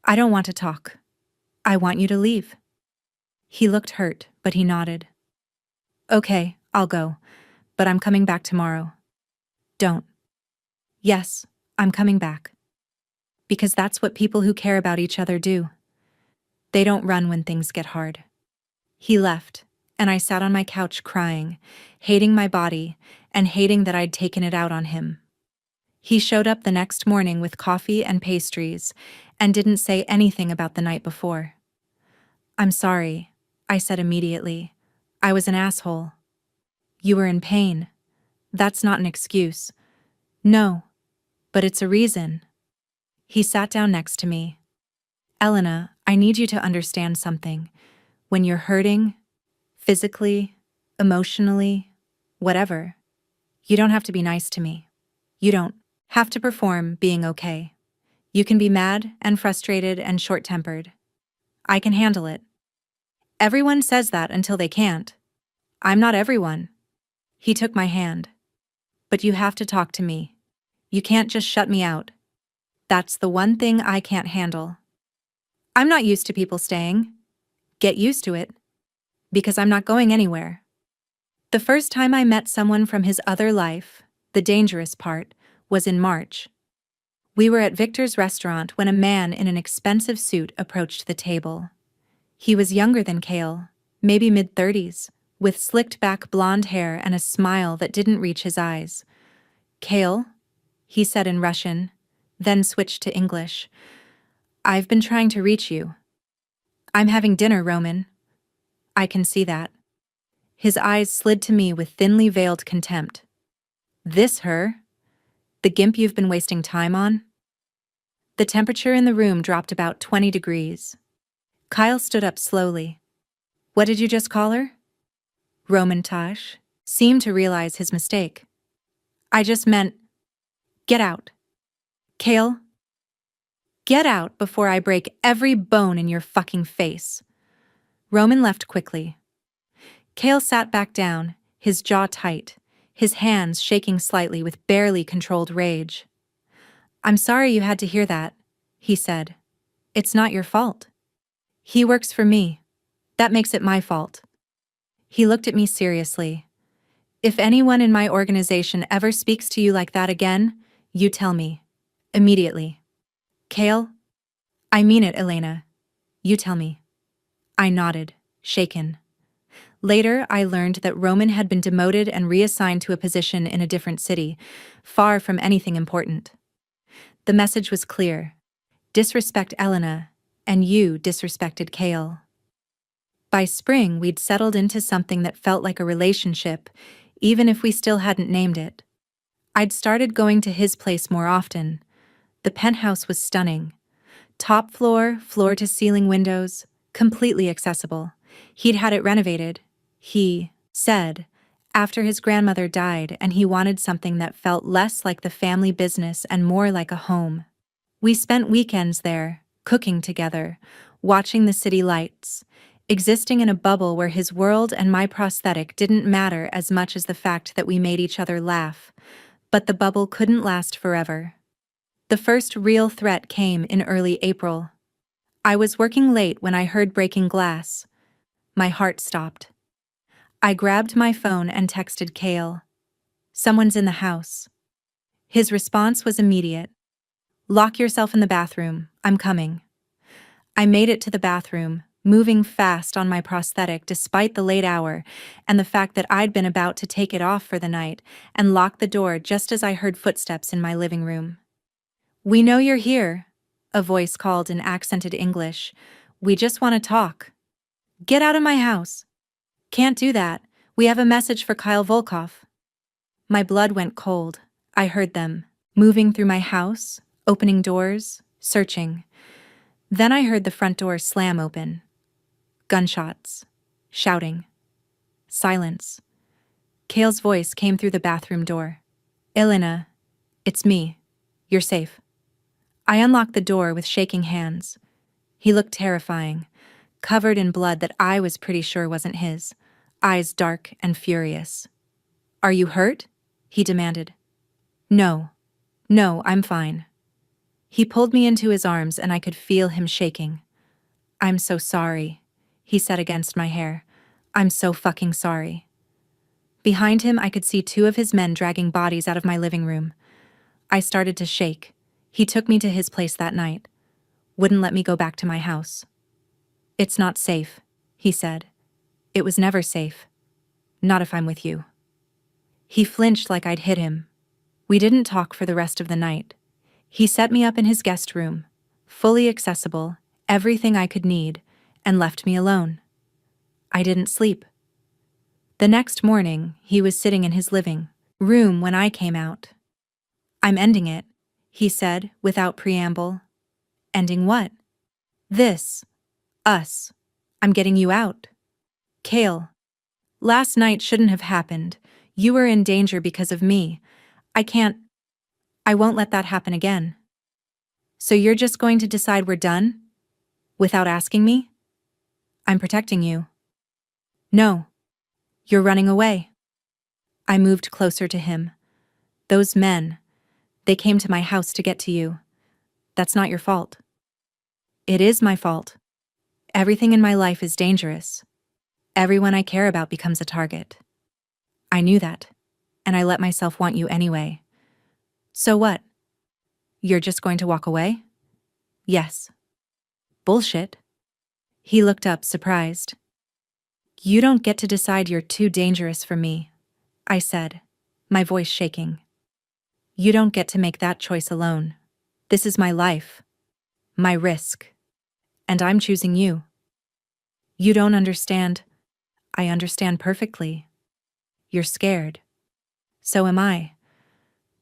"I don't want to talk. I want you to leave." He looked hurt, but he nodded. "Okay, I'll go, but I'm coming back tomorrow." "Don't." "Yes, I'm coming back." Because that's what people who care about each other do. They don't run when things get hard. He left, and I sat on my couch crying, hating my body, and hating that I'd taken it out on him. He showed up the next morning with coffee and pastries, and didn't say anything about the night before. "I'm sorry," I said immediately. "I was an asshole." "You were in pain. That's not an excuse." "No, but it's a reason." He sat down next to me. "Elena, I need you to understand something. When you're hurting, physically, emotionally, whatever, you don't have to be nice to me. You don't have to perform being okay. You can be mad and frustrated and short-tempered. I can handle it. Everyone says that until they can't. I'm not everyone." He took my hand. "But you have to talk to me. You can't just shut me out. That's the one thing I can't handle. I'm not used to people staying. Get used to it. Because I'm not going anywhere." The first time I met someone from his other life, the dangerous part, was in March. We were at Victor's restaurant when a man in an expensive suit approached the table. He was younger than Kale, maybe mid-30s, with slicked-back blonde hair and a smile that didn't reach his eyes. "Kale?" he said in Russian, then switched to English. "I've been trying to reach you." "I'm having dinner, Roman." "I can see that." His eyes slid to me with thinly veiled contempt. "This her? The gimp you've been wasting time on?" The temperature in the room dropped about 20 degrees. Kyle stood up slowly. "What did you just call her?" Roman Tosh seemed to realize his mistake. "I just meant, get out." "Kale, get out before I break every bone in your fucking face." Roman left quickly. Kale sat back down, his jaw tight, his hands shaking slightly with barely controlled rage. "I'm sorry you had to hear that," he said. "It's not your fault. He works for me. That makes it my fault." He looked at me seriously. "If anyone in my organization ever speaks to you like that again, you tell me. Immediately." "Kale?" "I mean it, Elena. You tell me." I nodded, shaken. Later, I learned that Roman had been demoted and reassigned to a position in a different city, far from anything important. The message was clear. Disrespect Elena, and you disrespected Kale. By spring, we'd settled into something that felt like a relationship, even if we still hadn't named it. I'd started going to his place more often. The penthouse was stunning. Top floor, floor-to-ceiling windows, completely accessible. He'd had it renovated, he said, after his grandmother died, and he wanted something that felt less like the family business and more like a home. We spent weekends there, cooking together, watching the city lights, existing in a bubble where his world and my prosthetic didn't matter as much as the fact that we made each other laugh, But the bubble couldn't last forever. The first real threat came in early April. I was working late when I heard breaking glass. My heart stopped. I grabbed my phone and texted Kale. "Someone's in the house." His response was immediate. "Lock yourself in the bathroom. I'm coming." I made it to the bathroom, moving fast on my prosthetic despite the late hour and the fact that I'd been about to take it off for the night and lock the door just as I heard footsteps in my living room. "We know you're here," a voice called in accented English. "We just want to talk." "Get out of my house." "Can't do that. We have a message for Kyle Volkov." My blood went cold. I heard them, moving through my house, opening doors, searching. Then I heard the front door slam open. Gunshots. Shouting. Silence. Kale's voice came through the bathroom door. "Elena, it's me. You're safe." I unlocked the door with shaking hands. He looked terrifying, covered in blood that I was pretty sure wasn't his, eyes dark and furious. "Are you hurt?" he demanded. No, I'm fine." He pulled me into his arms and I could feel him shaking. "I'm so sorry," he said against my hair. "I'm so fucking sorry." Behind him, I could see two of his men dragging bodies out of my living room. I started to shake. He took me to his place that night. Wouldn't let me go back to my house. "It's not safe," he said. "It was never safe. Not if I'm with you." He flinched like I'd hit him. We didn't talk for the rest of the night. He set me up in his guest room, fully accessible, everything I could need, and left me alone. I didn't sleep. The next morning, he was sitting in his living room when I came out. "I'm ending it," he said without preamble. "Ending what?" "This. Us. I'm getting you out." "Kale, last night shouldn't have happened. You were in danger because of me. I won't let that happen again." "So you're just going to decide we're done? Without asking me?" "I'm protecting you." "No. You're running away." I moved closer to him. "Those men, they came to my house to get to you. That's not your fault." "It is my fault. Everything in my life is dangerous. Everyone I care about becomes a target." "I knew that, and I let myself want you anyway." "So what? You're just going to walk away?" "Yes." "Bullshit." He looked up, surprised. "You don't get to decide you're too dangerous for me," I said, my voice shaking. "You don't get to make that choice alone. This is my life, my risk, and I'm choosing you." "You don't understand." "I understand perfectly. You're scared. So am I.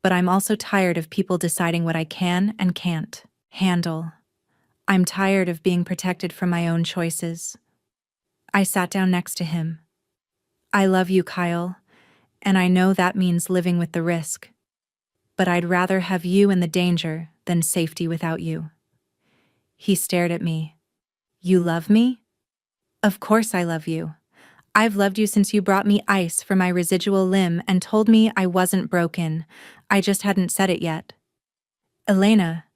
But I'm also tired of people deciding what I can and can't handle. I'm tired of being protected from my own choices." I sat down next to him. "I love you, Kyle, and I know that means living with the risk. But I'd rather have you in the danger than safety without you." He stared at me. "You love me?" "Of course I love you. I've loved you since you brought me ice for my residual limb and told me I wasn't broken. I just hadn't said it yet." "Elena,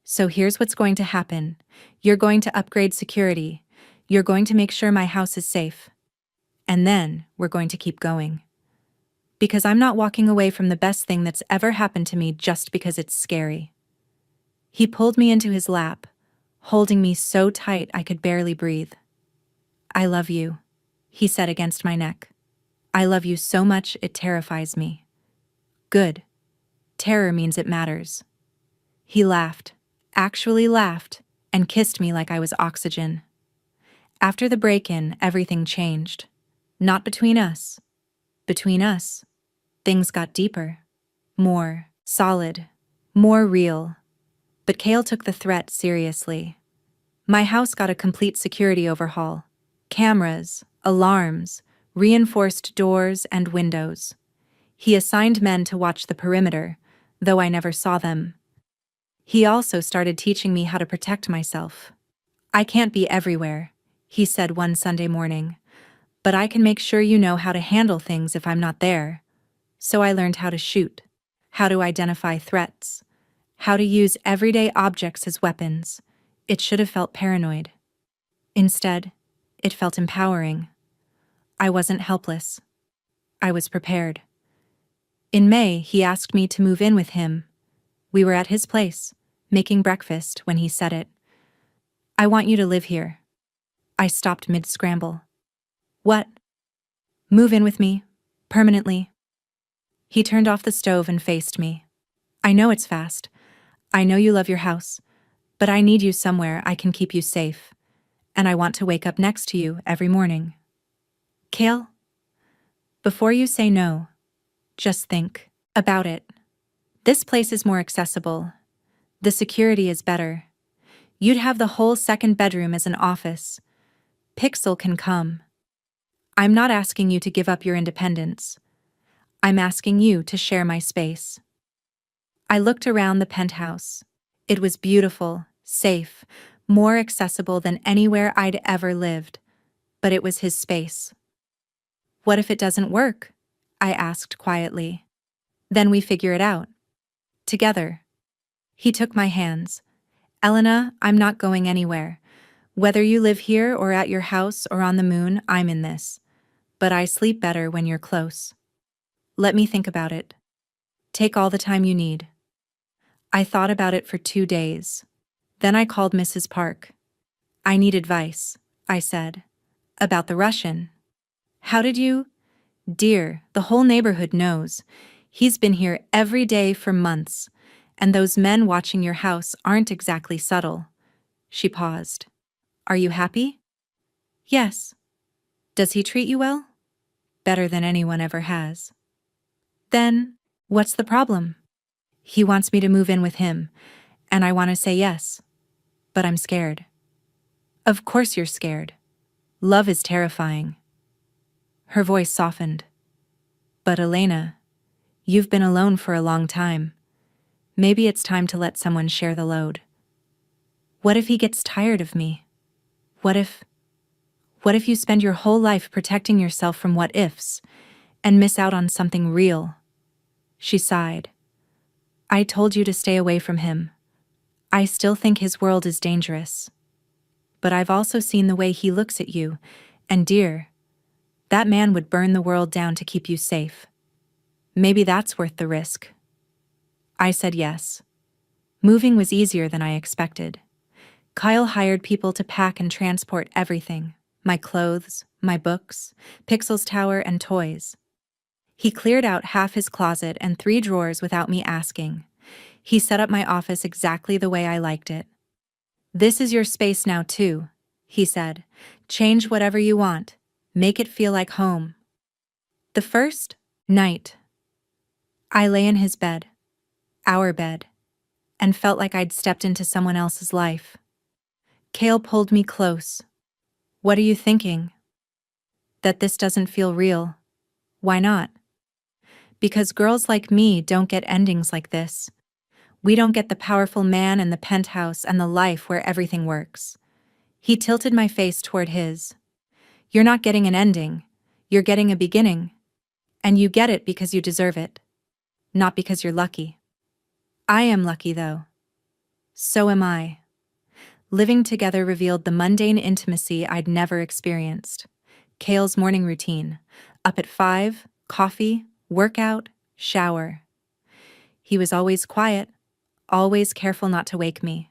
so here's what's going to happen. You're going to upgrade security. You're going to make sure my house is safe. And then we're going to keep going. Because I'm not walking away from the best thing that's ever happened to me just because it's scary." He pulled me into his lap, holding me so tight I could barely breathe. "I love you," he said against my neck. "I love you so much it terrifies me." "Good. Terror means it matters." He laughed, actually laughed, and kissed me like I was oxygen. After the break-in, everything changed. Not between us. Between us, things got deeper, more solid, more real. But Kale took the threat seriously. My house got a complete security overhaul. Cameras, alarms, reinforced doors and windows. He assigned men to watch the perimeter, though I never saw them. He also started teaching me how to protect myself. "I can't be everywhere," he said one Sunday morning, "but I can make sure you know how to handle things if I'm not there." So I learned how to shoot, how to identify threats, how to use everyday objects as weapons. It should have felt paranoid. Instead, it felt empowering. I wasn't helpless. I was prepared. In May, he asked me to move in with him. We were at his place, making breakfast when he said it. I want you to live here. I stopped mid-scramble. What? Move in with me? Permanently? He turned off the stove and faced me. I know it's fast. I know you love your house. But I need you somewhere I can keep you safe. And I want to wake up next to you every morning. Kale? Before you say no, just think about it. This place is more accessible. The security is better. You'd have the whole second bedroom as an office. Pixel can come. I'm not asking you to give up your independence. I'm asking you to share my space. I looked around the penthouse. It was beautiful, safe, more accessible than anywhere I'd ever lived. But it was his space. What if it doesn't work? I asked quietly. Then we figure it out. Together. He took my hands. Elena, I'm not going anywhere. Whether you live here or at your house or on the moon, I'm in this. But I sleep better when you're close. Let me think about it. Take all the time you need. I thought about it for 2 days. Then I called Mrs. Park. I need advice, I said. About the Russian. How did you? Dear, the whole neighborhood knows. He's been here every day for months. And those men watching your house aren't exactly subtle. She paused. Are you happy? Yes. Does he treat you well? Better than anyone ever has. Then, what's the problem? He wants me to move in with him, and I want to say yes. But I'm scared. Of course you're scared. Love is terrifying. Her voice softened. But Elena, you've been alone for a long time. Maybe it's time to let someone share the load. What if he gets tired of me? What if you spend your whole life protecting yourself from what ifs and miss out on something real? She sighed. I told you to stay away from him. I still think his world is dangerous. But I've also seen the way he looks at you, and dear, that man would burn the world down to keep you safe. Maybe that's worth the risk. I said yes. Moving was easier than I expected. Kyle hired people to pack and transport everything, my clothes, my books, Pixel's tower, and toys. He cleared out half his closet and 3 drawers without me asking. He set up my office exactly the way I liked it. This is your space now too, he said. Change whatever you want. Make it feel like home. The first night, I lay in his bed, our bed, and felt like I'd stepped into someone else's life. Kale pulled me close. What are you thinking? That this doesn't feel real. Why not? Because girls like me don't get endings like this. We don't get the powerful man and the penthouse and the life where everything works. He tilted my face toward his. You're not getting an ending. You're getting a beginning. And you get it because you deserve it. Not because you're lucky. I am lucky, though. So am I. Living together revealed the mundane intimacy I'd never experienced. Kale's morning routine. Up at 5, coffee, workout, shower. He was always quiet, always careful not to wake me.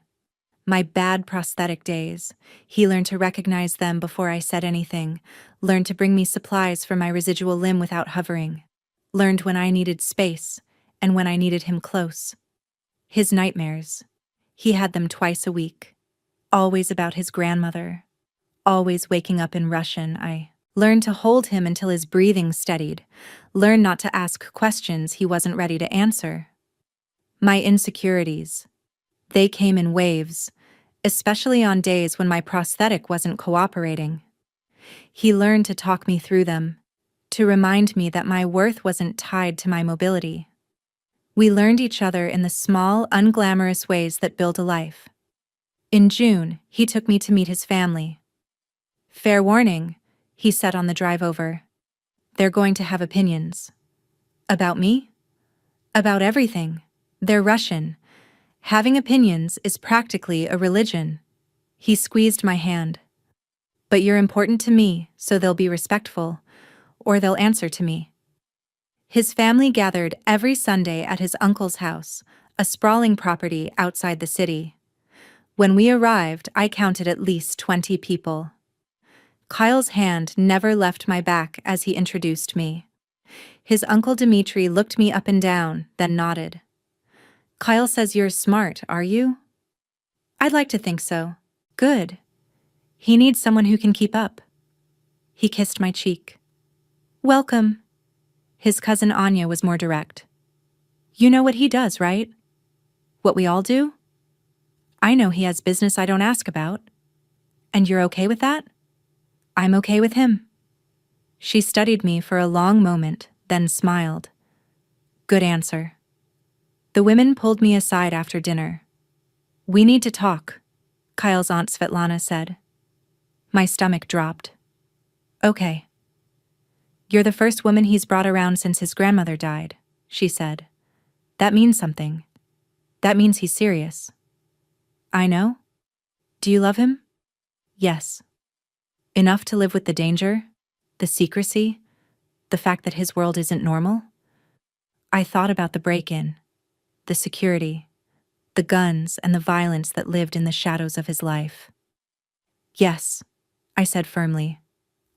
My bad prosthetic days. He learned to recognize them before I said anything, learned to bring me supplies for my residual limb without hovering, learned when I needed space and when I needed him close. His nightmares. He had them twice a week. Always about his grandmother. Always waking up in Russian. I learned to hold him until his breathing steadied, learned not to ask questions he wasn't ready to answer. My insecurities. They came in waves, especially on days when my prosthetic wasn't cooperating. He learned to talk me through them, to remind me that my worth wasn't tied to my mobility. We learned each other in the small, unglamorous ways that build a life. In June, he took me to meet his family. Fair warning, he said on the drive over. They're going to have opinions. About me? About everything. They're Russian. Having opinions is practically a religion. He squeezed my hand. But you're important to me, so they'll be respectful, or they'll answer to me. His family gathered every Sunday at his uncle's house, a sprawling property outside the city. When we arrived, I counted at least 20 people. Kyle's hand never left my back as he introduced me. His uncle Dmitri looked me up and down, then nodded. Kyle says you're smart, are you? I'd like to think so. Good. He needs someone who can keep up. He kissed my cheek. Welcome. His cousin Anya was more direct. You know what he does, right? What we all do? I know he has business I don't ask about. And you're okay with that? I'm okay with him. She studied me for a long moment, then smiled. Good answer. The women pulled me aside after dinner. We need to talk, Kyle's aunt Svetlana said. My stomach dropped. Okay. You're the first woman he's brought around since his grandmother died, she said. That means something. That means he's serious. I know. Do you love him? Yes. Enough to live with the danger, the secrecy, the fact that his world isn't normal? I thought about the break-in, the security, the guns and the violence that lived in the shadows of his life. Yes, I said firmly.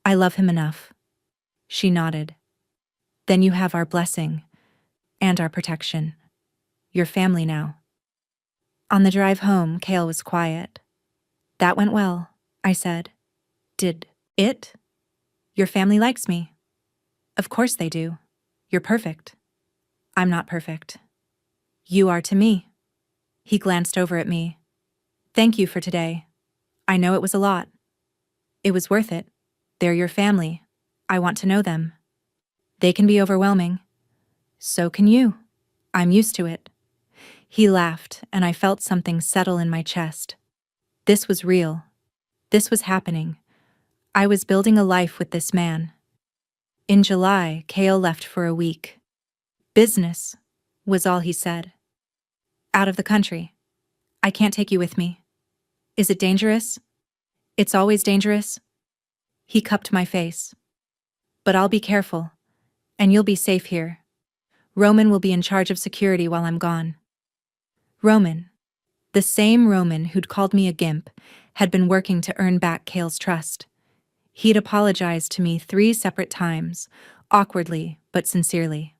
I love him enough. She nodded. Then you have our blessing and our protection. Your family now. On the drive home, Kale was quiet. That went well, I said. Did it? Your family likes me. Of course they do. You're perfect. I'm not perfect. You are to me. He glanced over at me. Thank you for today. I know it was a lot. It was worth it. They're your family. I want to know them. They can be overwhelming. So can you. I'm used to it. He laughed, and I felt something settle in my chest. This was real. This was happening. I was building a life with this man. In July, Kale left for a week. Business, was all he said. Out of the country. I can't take you with me. Is it dangerous? It's always dangerous. He cupped my face. But I'll be careful, and you'll be safe here. Roman will be in charge of security while I'm gone. Roman, the same Roman who'd called me a gimp, had been working to earn back Kale's trust. He'd apologized to me 3 separate times, awkwardly but sincerely.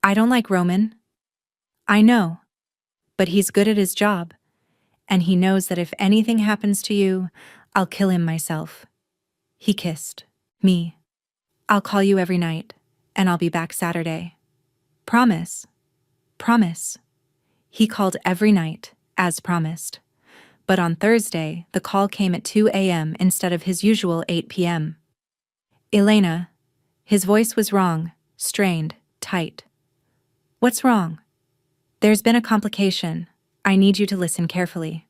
I don't like Roman. I know, but he's good at his job, and he knows that if anything happens to you, I'll kill him myself. He kissed me. I'll call you every night, and I'll be back Saturday. Promise. Promise. He called every night, as promised. But on Thursday, the call came at 2 a.m. instead of his usual 8 p.m. Elena. His voice was wrong, strained, tight. What's wrong? There's been a complication. I need you to listen carefully.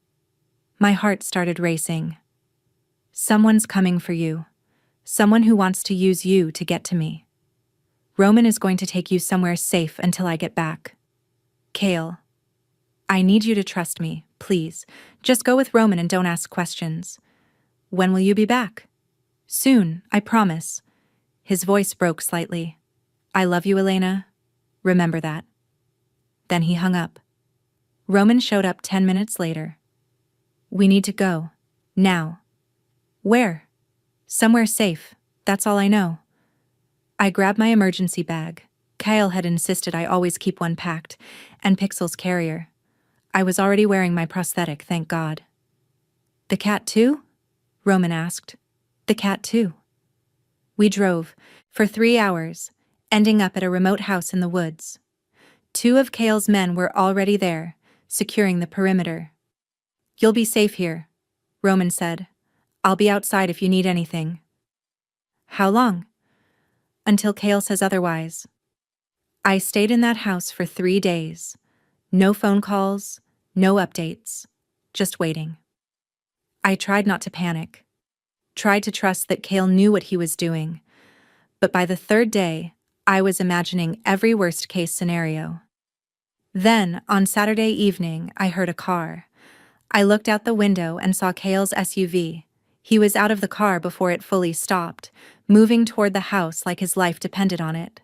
My heart started racing. Someone's coming for you. Someone who wants to use you to get to me. Roman is going to take you somewhere safe until I get back. Kale. I need you to trust me, please. Just go with Roman and don't ask questions. When will you be back? Soon, I promise. His voice broke slightly. I love you, Elena. Remember that. Then he hung up. Roman showed up 10 minutes later. We need to go. Now. Where? Somewhere safe. That's all I know. I grabbed my emergency bag. Kyle had insisted I always keep one packed, and Pixel's carrier. I was already wearing my prosthetic, thank God. The cat too? Roman asked. The cat too. We drove, for 3 hours, ending up at a remote house in the woods. 2 of Kale's men were already there, securing the perimeter. You'll be safe here, Roman said. I'll be outside if you need anything. How long? Until Kale says otherwise. I stayed in that house for 3 days. No phone calls, no updates, just waiting. I tried not to panic, tried to trust that Kale knew what he was doing, but by the 3rd day, I was imagining every worst-case scenario. Then, on Saturday evening, I heard a car. I looked out the window and saw Kale's SUV. He was out of the car before it fully stopped, moving toward the house like his life depended on it.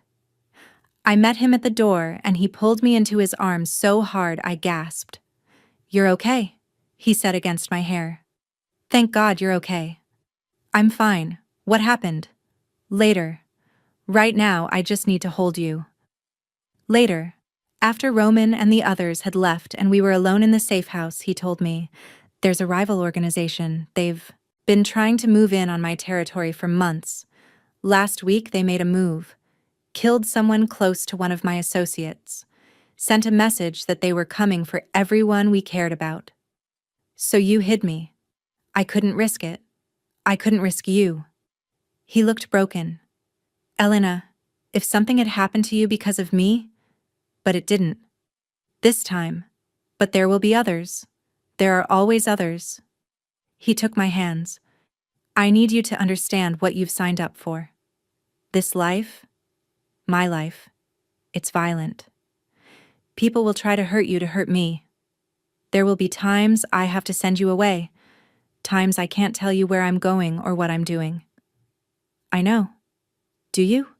I met him at the door and he pulled me into his arms so hard I gasped. "You're okay," he said against my hair. "Thank God you're okay." "I'm fine. What happened?" "Later. Right now I just need to hold you." Later, after Roman and the others had left and we were alone in the safe house, he told me, "There's a rival organization. They've been trying to move in on my territory for months. Last week they made a move, killed someone close to one of my associates, sent a message that they were coming for everyone we cared about. So you hid me. I couldn't risk it. I couldn't risk you." He looked broken. "Elena, if something had happened to you because of me, but it didn't. This time. But there will be others. There are always others." He took my hands. "I need you to understand what you've signed up for. This life, my life, it's violent. People will try to hurt you to hurt me. There will be times I have to send you away, times I can't tell you where I'm going or what I'm doing." "I know. Do you?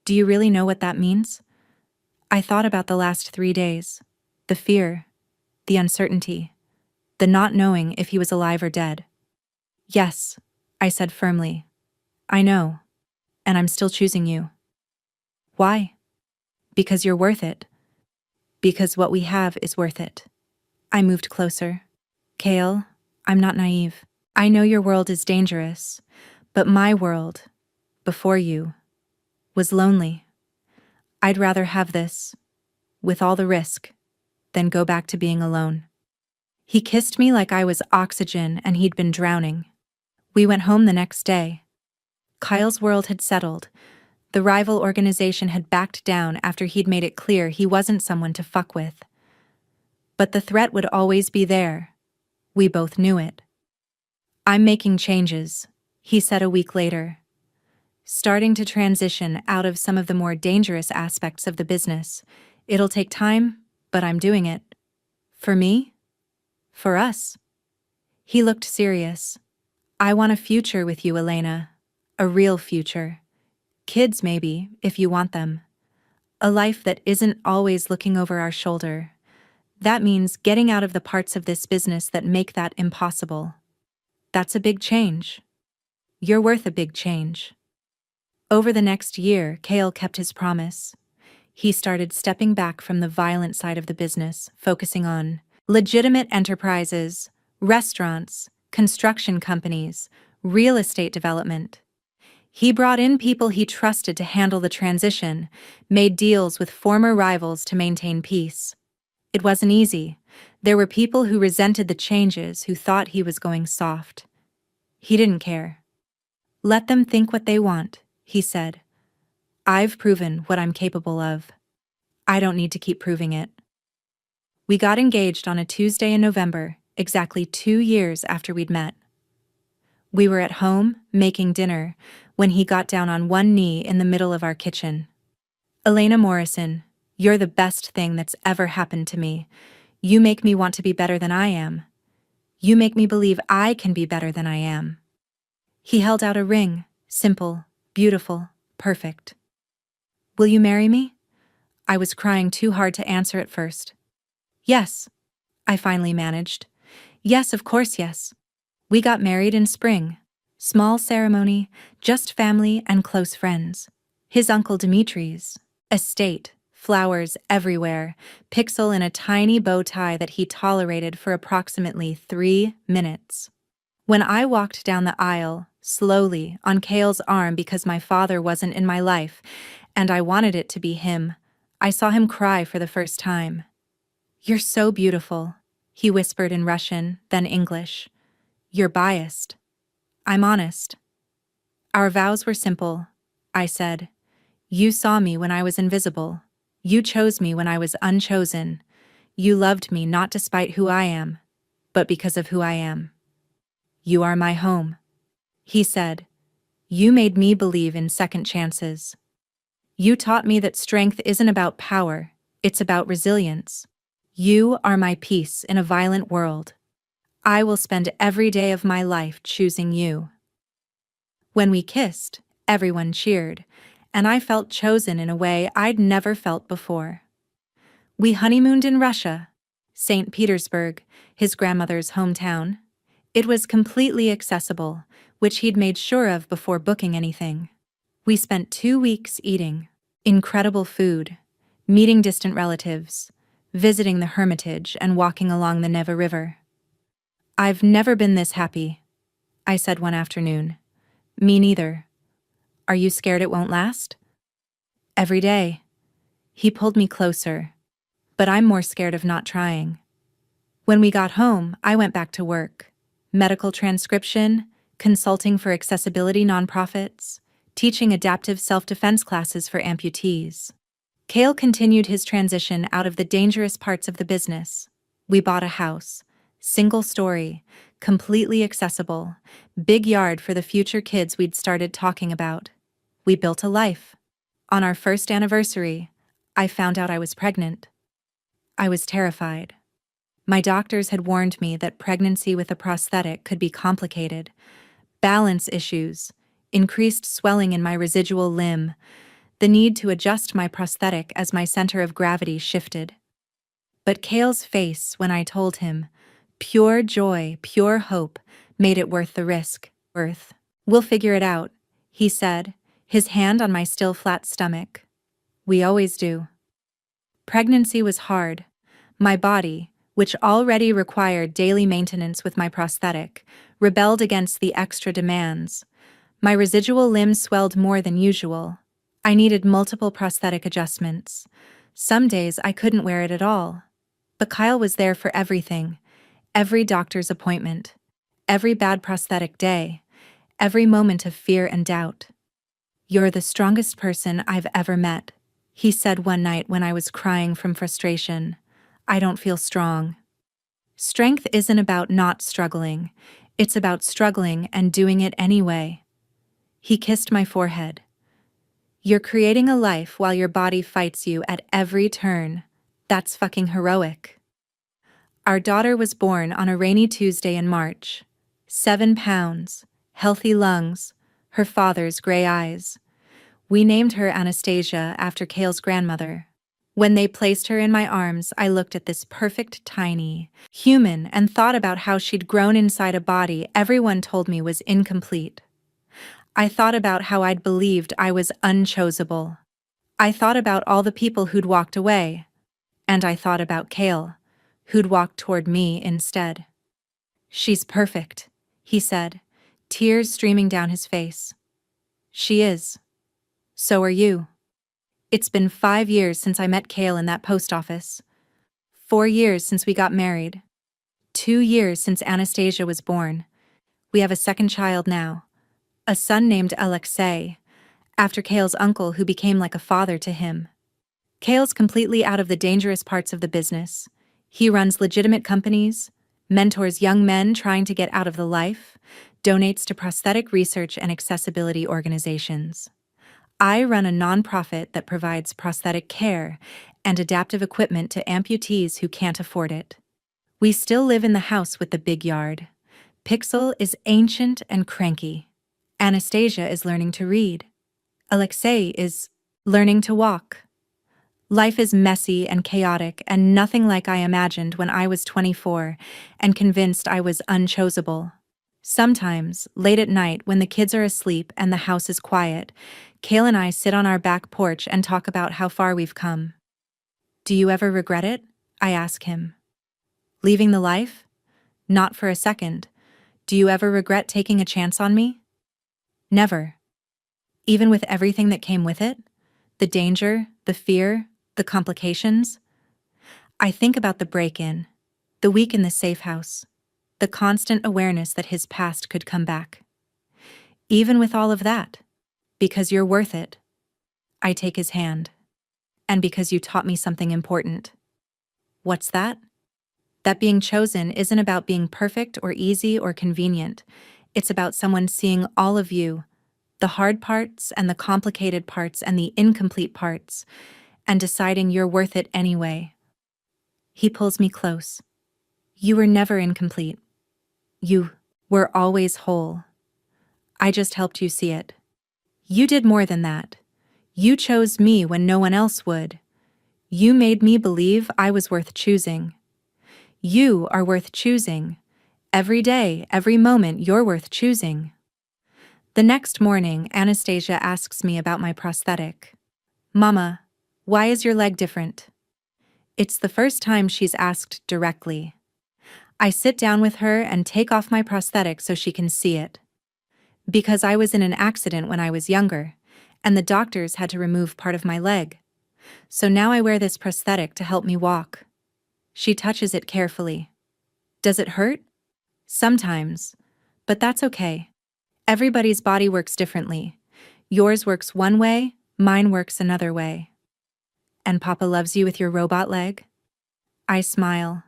Do you really know what that means?" I thought about the last 3 days. The fear, the uncertainty, the not knowing if he was alive or dead. "Yes," I said firmly. "I know. And I'm still choosing you." "Why?" "Because you're worth it. Because what we have is worth it." I moved closer. "Kale, I'm not naive. I know your world is dangerous, but my world, before you, was lonely. I'd rather have this, with all the risk, than go back to being alone." He kissed me like I was oxygen and he'd been drowning. We went home the next day. Kyle's world had settled. The rival organization had backed down after he'd made it clear he wasn't someone to fuck with. But the threat would always be there. We both knew it. "I'm making changes," he said a week later. "Starting to transition out of some of the more dangerous aspects of the business. It'll take time, but I'm doing it. For me? For us." He looked serious. "I want a future with you, Elena. A real future. Kids, maybe, if you want them. A life that isn't always looking over our shoulder. That means getting out of the parts of this business that make that impossible. That's a big change. You're worth a big change." Over the next year, Kale kept his promise. He started stepping back from the violent side of the business, focusing on legitimate enterprises, restaurants, construction companies, real estate development. He brought in people he trusted to handle the transition, made deals with former rivals to maintain peace. It wasn't easy. There were people who resented the changes, who thought he was going soft. He didn't care. "Let them think what they want," he said. "I've proven what I'm capable of. I don't need to keep proving it." We got engaged on a Tuesday in November, exactly 2 years after we'd met. We were at home, making dinner, when he got down on one knee in the middle of our kitchen. "Elena Morrison, you're the best thing that's ever happened to me. You make me want to be better than I am. You make me believe I can be better than I am." He held out a ring, simple, beautiful, perfect. "Will you marry me?" I was crying too hard to answer at first. "Yes," I finally managed. "Yes, of course, yes." We got married in spring. Small ceremony, just family and close friends. His uncle Dimitri's estate, flowers everywhere, Pixel in a tiny bow tie that he tolerated for approximately 3 minutes. When I walked down the aisle, slowly, on Kale's arm because my father wasn't in my life, and I wanted it to be him, I saw him cry for the first time. "You're so beautiful," he whispered in Russian, then English. "You're biased." "I'm honest." "Our vows were simple," I said. "You saw me when I was invisible. You chose me when I was unchosen. You loved me not despite who I am, but because of who I am. You are my home." He said, "You made me believe in second chances. You taught me that strength isn't about power, It's about resilience. You are my peace in a violent world. I will spend every day of my life choosing you. When we kissed, everyone cheered, and I felt chosen in a way I'd never felt before. We honeymooned in Russia, St. Petersburg, his grandmother's hometown. It was completely accessible, which he'd made sure of before booking anything. We spent 2 weeks eating incredible food, meeting distant relatives, visiting the Hermitage, and walking along the Neva River. I've never been this happy, I said one afternoon. Me neither. Are you scared it won't last? Every day. He pulled me closer, but I'm more scared of not trying. When we got home, I went back to work. Medical transcription, consulting for accessibility nonprofits, teaching adaptive self-defense classes for amputees. Cale continued his transition out of the dangerous parts of the business. We bought a house, single story, completely accessible, big yard for the future kids we'd started talking about. We built a life. On our first anniversary, I found out I was pregnant. I was terrified. My doctors had warned me that pregnancy with a prosthetic could be complicated. Balance issues, increased swelling in my residual limb, the need to adjust my prosthetic as my center of gravity shifted. But Cale's face when I told him, pure joy, pure hope, made it worth the risk. We'll figure it out, he said, his hand on my still flat stomach. We always do. Pregnancy was hard. My body, which already required daily maintenance with my prosthetic, rebelled against the extra demands. My residual limb swelled more than usual. I needed multiple prosthetic adjustments. Some days I couldn't wear it at all. But Kyle was there for everything, every doctor's appointment, every bad prosthetic day, every moment of fear and doubt. You're the strongest person I've ever met, he said one night when I was crying from frustration. I don't feel strong. Strength isn't about not struggling. It's about struggling and doing it anyway. He kissed my forehead. You're creating a life while your body fights you at every turn. That's fucking heroic. Our daughter was born on a rainy Tuesday in March. 7 pounds, healthy lungs, her father's gray eyes. We named her Anastasia after Cale's grandmother. When they placed her in my arms, I looked at this perfect, tiny human and thought about how she'd grown inside a body everyone told me was incomplete. I thought about how I'd believed I was unchoseable. I thought about all the people who'd walked away. And I thought about Cale, who'd walked toward me instead. She's perfect, he said, tears streaming down his face. She is. So are you. It's been 5 years since I met Cale in that post office. 4 years since we got married. 2 years since Anastasia was born. We have a second child now. A son named Alexei, after Cale's uncle who became like a father to him. Cale's completely out of the dangerous parts of the business. He runs legitimate companies, mentors young men trying to get out of the life, donates to prosthetic research and accessibility organizations. I run a nonprofit that provides prosthetic care and adaptive equipment to amputees who can't afford it. We still live in the house with the big yard. Pixel is ancient and cranky. Anastasia is learning to read. Alexei is learning to walk. Life is messy and chaotic and nothing like I imagined when I was 24 and convinced I was unchoseable. Sometimes, late at night when the kids are asleep and the house is quiet, Cale and I sit on our back porch and talk about how far we've come. Do you ever regret it? I ask him. Leaving the life? Not for a second. Do you ever regret taking a chance on me? Never. Even with everything that came with it? The danger, the fear, the complications? I think about the break-in, the week in the safe house, the constant awareness that his past could come back. Even with all of that, because you're worth it, I take his hand. And because you taught me something important. What's that? That being chosen isn't about being perfect or easy or convenient. It's about someone seeing all of you, the hard parts and the complicated parts and the incomplete parts, and deciding you're worth it anyway. He pulls me close. You were never incomplete. You were always whole. I just helped you see it. You did more than that. You chose me when no one else would. You made me believe I was worth choosing. You are worth choosing. Every day, every moment, you're worth choosing. The next morning, Anastasia asks me about my prosthetic. Mama, why is your leg different? It's the first time she's asked directly. I sit down with her and take off my prosthetic so she can see it. Because I was in an accident when I was younger, and the doctors had to remove part of my leg. So now I wear this prosthetic to help me walk. She touches it carefully. Does it hurt? Sometimes. But that's okay. Everybody's body works differently. Yours works one way, mine works another way. And Papa loves you with your robot leg? I smile.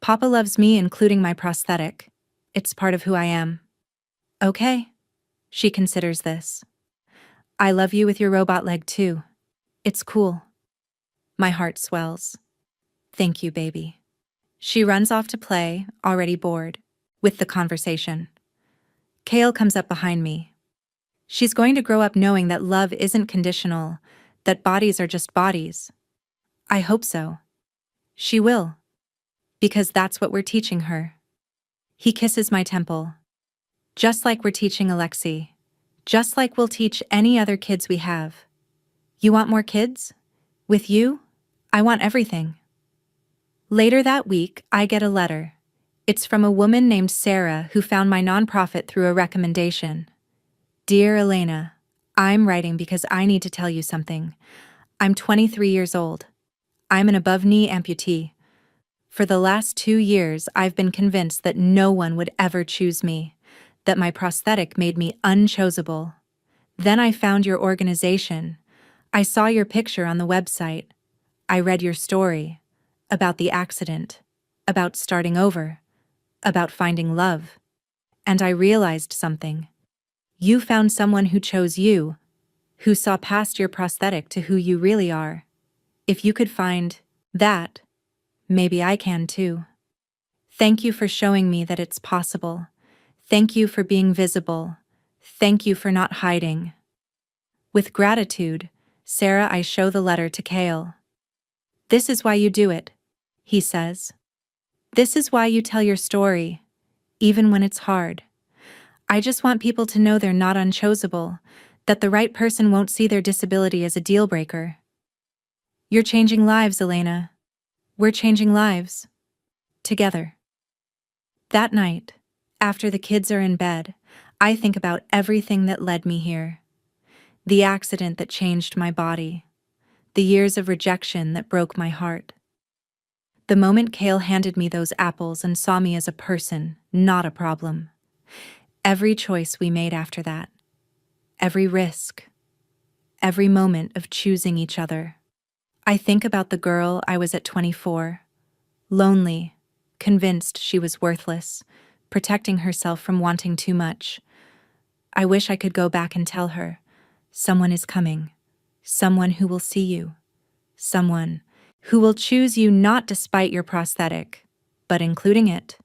Papa loves me, including my prosthetic. It's part of who I am. Okay. She considers this. I love you with your robot leg too. It's cool. My heart swells. Thank you, baby. She runs off to play, already bored, with the conversation. Kale comes up behind me. She's going to grow up knowing that love isn't conditional, that bodies are just bodies. I hope so. She will. Because that's what we're teaching her. He kisses my temple. Just like we're teaching Alexei. Just like we'll teach any other kids we have. You want more kids? With you? I want everything. Later that week, I get a letter. It's from a woman named Sarah who found my nonprofit through a recommendation. Dear Elena, I'm writing because I need to tell you something. I'm 23 years old. I'm an above-knee amputee. For the last 2 years, I've been convinced that no one would ever choose me, that my prosthetic made me unchoosable. Then I found your organization. I saw your picture on the website. I read your story. About the accident. About starting over. About finding love. And I realized something. You found someone who chose you, who saw past your prosthetic to who you really are. If you could find that, maybe I can too. Thank you for showing me that it's possible. Thank you for being visible. Thank you for not hiding. With gratitude, Sarah, I show the letter to Kale. This is why you do it, he says. This is why you tell your story, even when it's hard. I just want people to know they're not unchoosable, that the right person won't see their disability as a deal breaker. You're changing lives, Elena. We're changing lives. Together. That night, after the kids are in bed, I think about everything that led me here. The accident that changed my body. The years of rejection that broke my heart. The moment Kale handed me those apples and saw me as a person, not a problem. Every choice we made after that. Every risk. Every moment of choosing each other. I think about the girl I was at 24. Lonely, convinced she was worthless, protecting herself from wanting too much. I wish I could go back and tell her, someone is coming. Someone who will see you. Someone who will choose you not despite your prosthetic, but including it.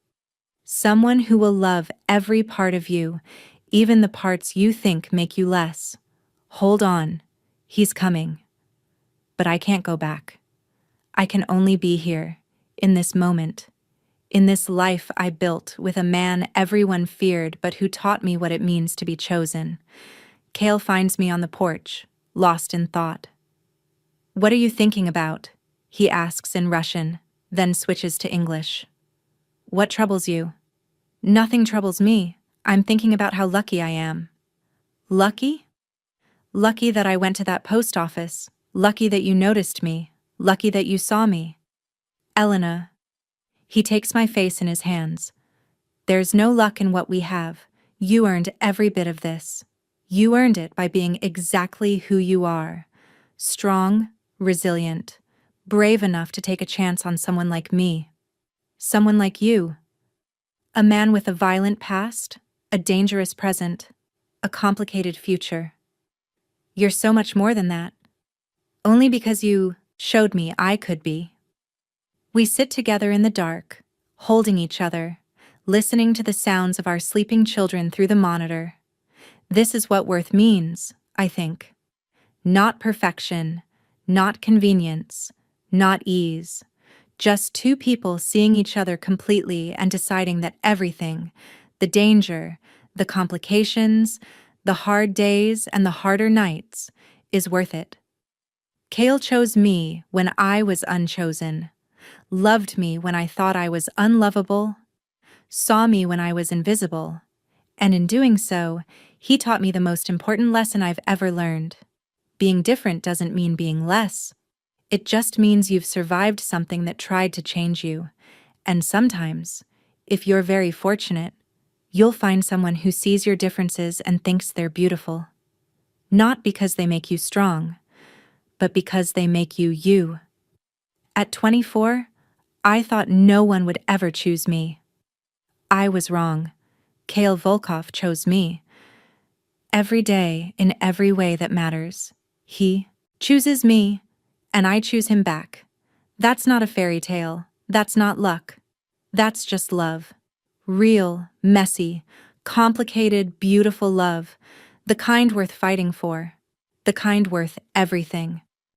Someone who will love every part of you, even the parts you think make you less. Hold on, he's coming. But I can't go back. I can only be here, in this moment, in this life I built with a man everyone feared but who taught me what it means to be chosen. Kale finds me on the porch, lost in thought. What are you thinking about? He asks in Russian, then switches to English. What troubles you? Nothing troubles me. I'm thinking about how lucky I am. Lucky? Lucky that I went to that post office. Lucky that you noticed me. Lucky that you saw me. Elena. He takes my face in his hands. There's no luck in what we have. You earned every bit of this. You earned it by being exactly who you are. Strong, resilient, brave enough to take a chance on someone like me. Someone like you. A man with a violent past, a dangerous present, a complicated future. You're so much more than that. only because you showed me I could be. We sit together in the dark, holding each other, listening to the sounds of our sleeping children through the monitor. This is what worth means, I think. Not perfection, not convenience, not ease. Just two people seeing each other completely and deciding that everything, the danger, the complications, the hard days and the harder nights, is worth it. Kale chose me when I was unchosen, loved me when I thought I was unlovable, saw me when I was invisible, and in doing so, he taught me the most important lesson I've ever learned. Being different doesn't mean being less. It just means you've survived something that tried to change you. And sometimes, if you're very fortunate, you'll find someone who sees your differences and thinks they're beautiful. Not because they make you strong, but because they make you you. At 24, I thought no one would ever choose me. I was wrong. Kale Volkov chose me. Every day, in every way that matters, he chooses me, and I choose him back. That's not a fairy tale. That's not luck. That's just love. Real, messy, complicated, beautiful love. The kind worth fighting for. The kind worth everything.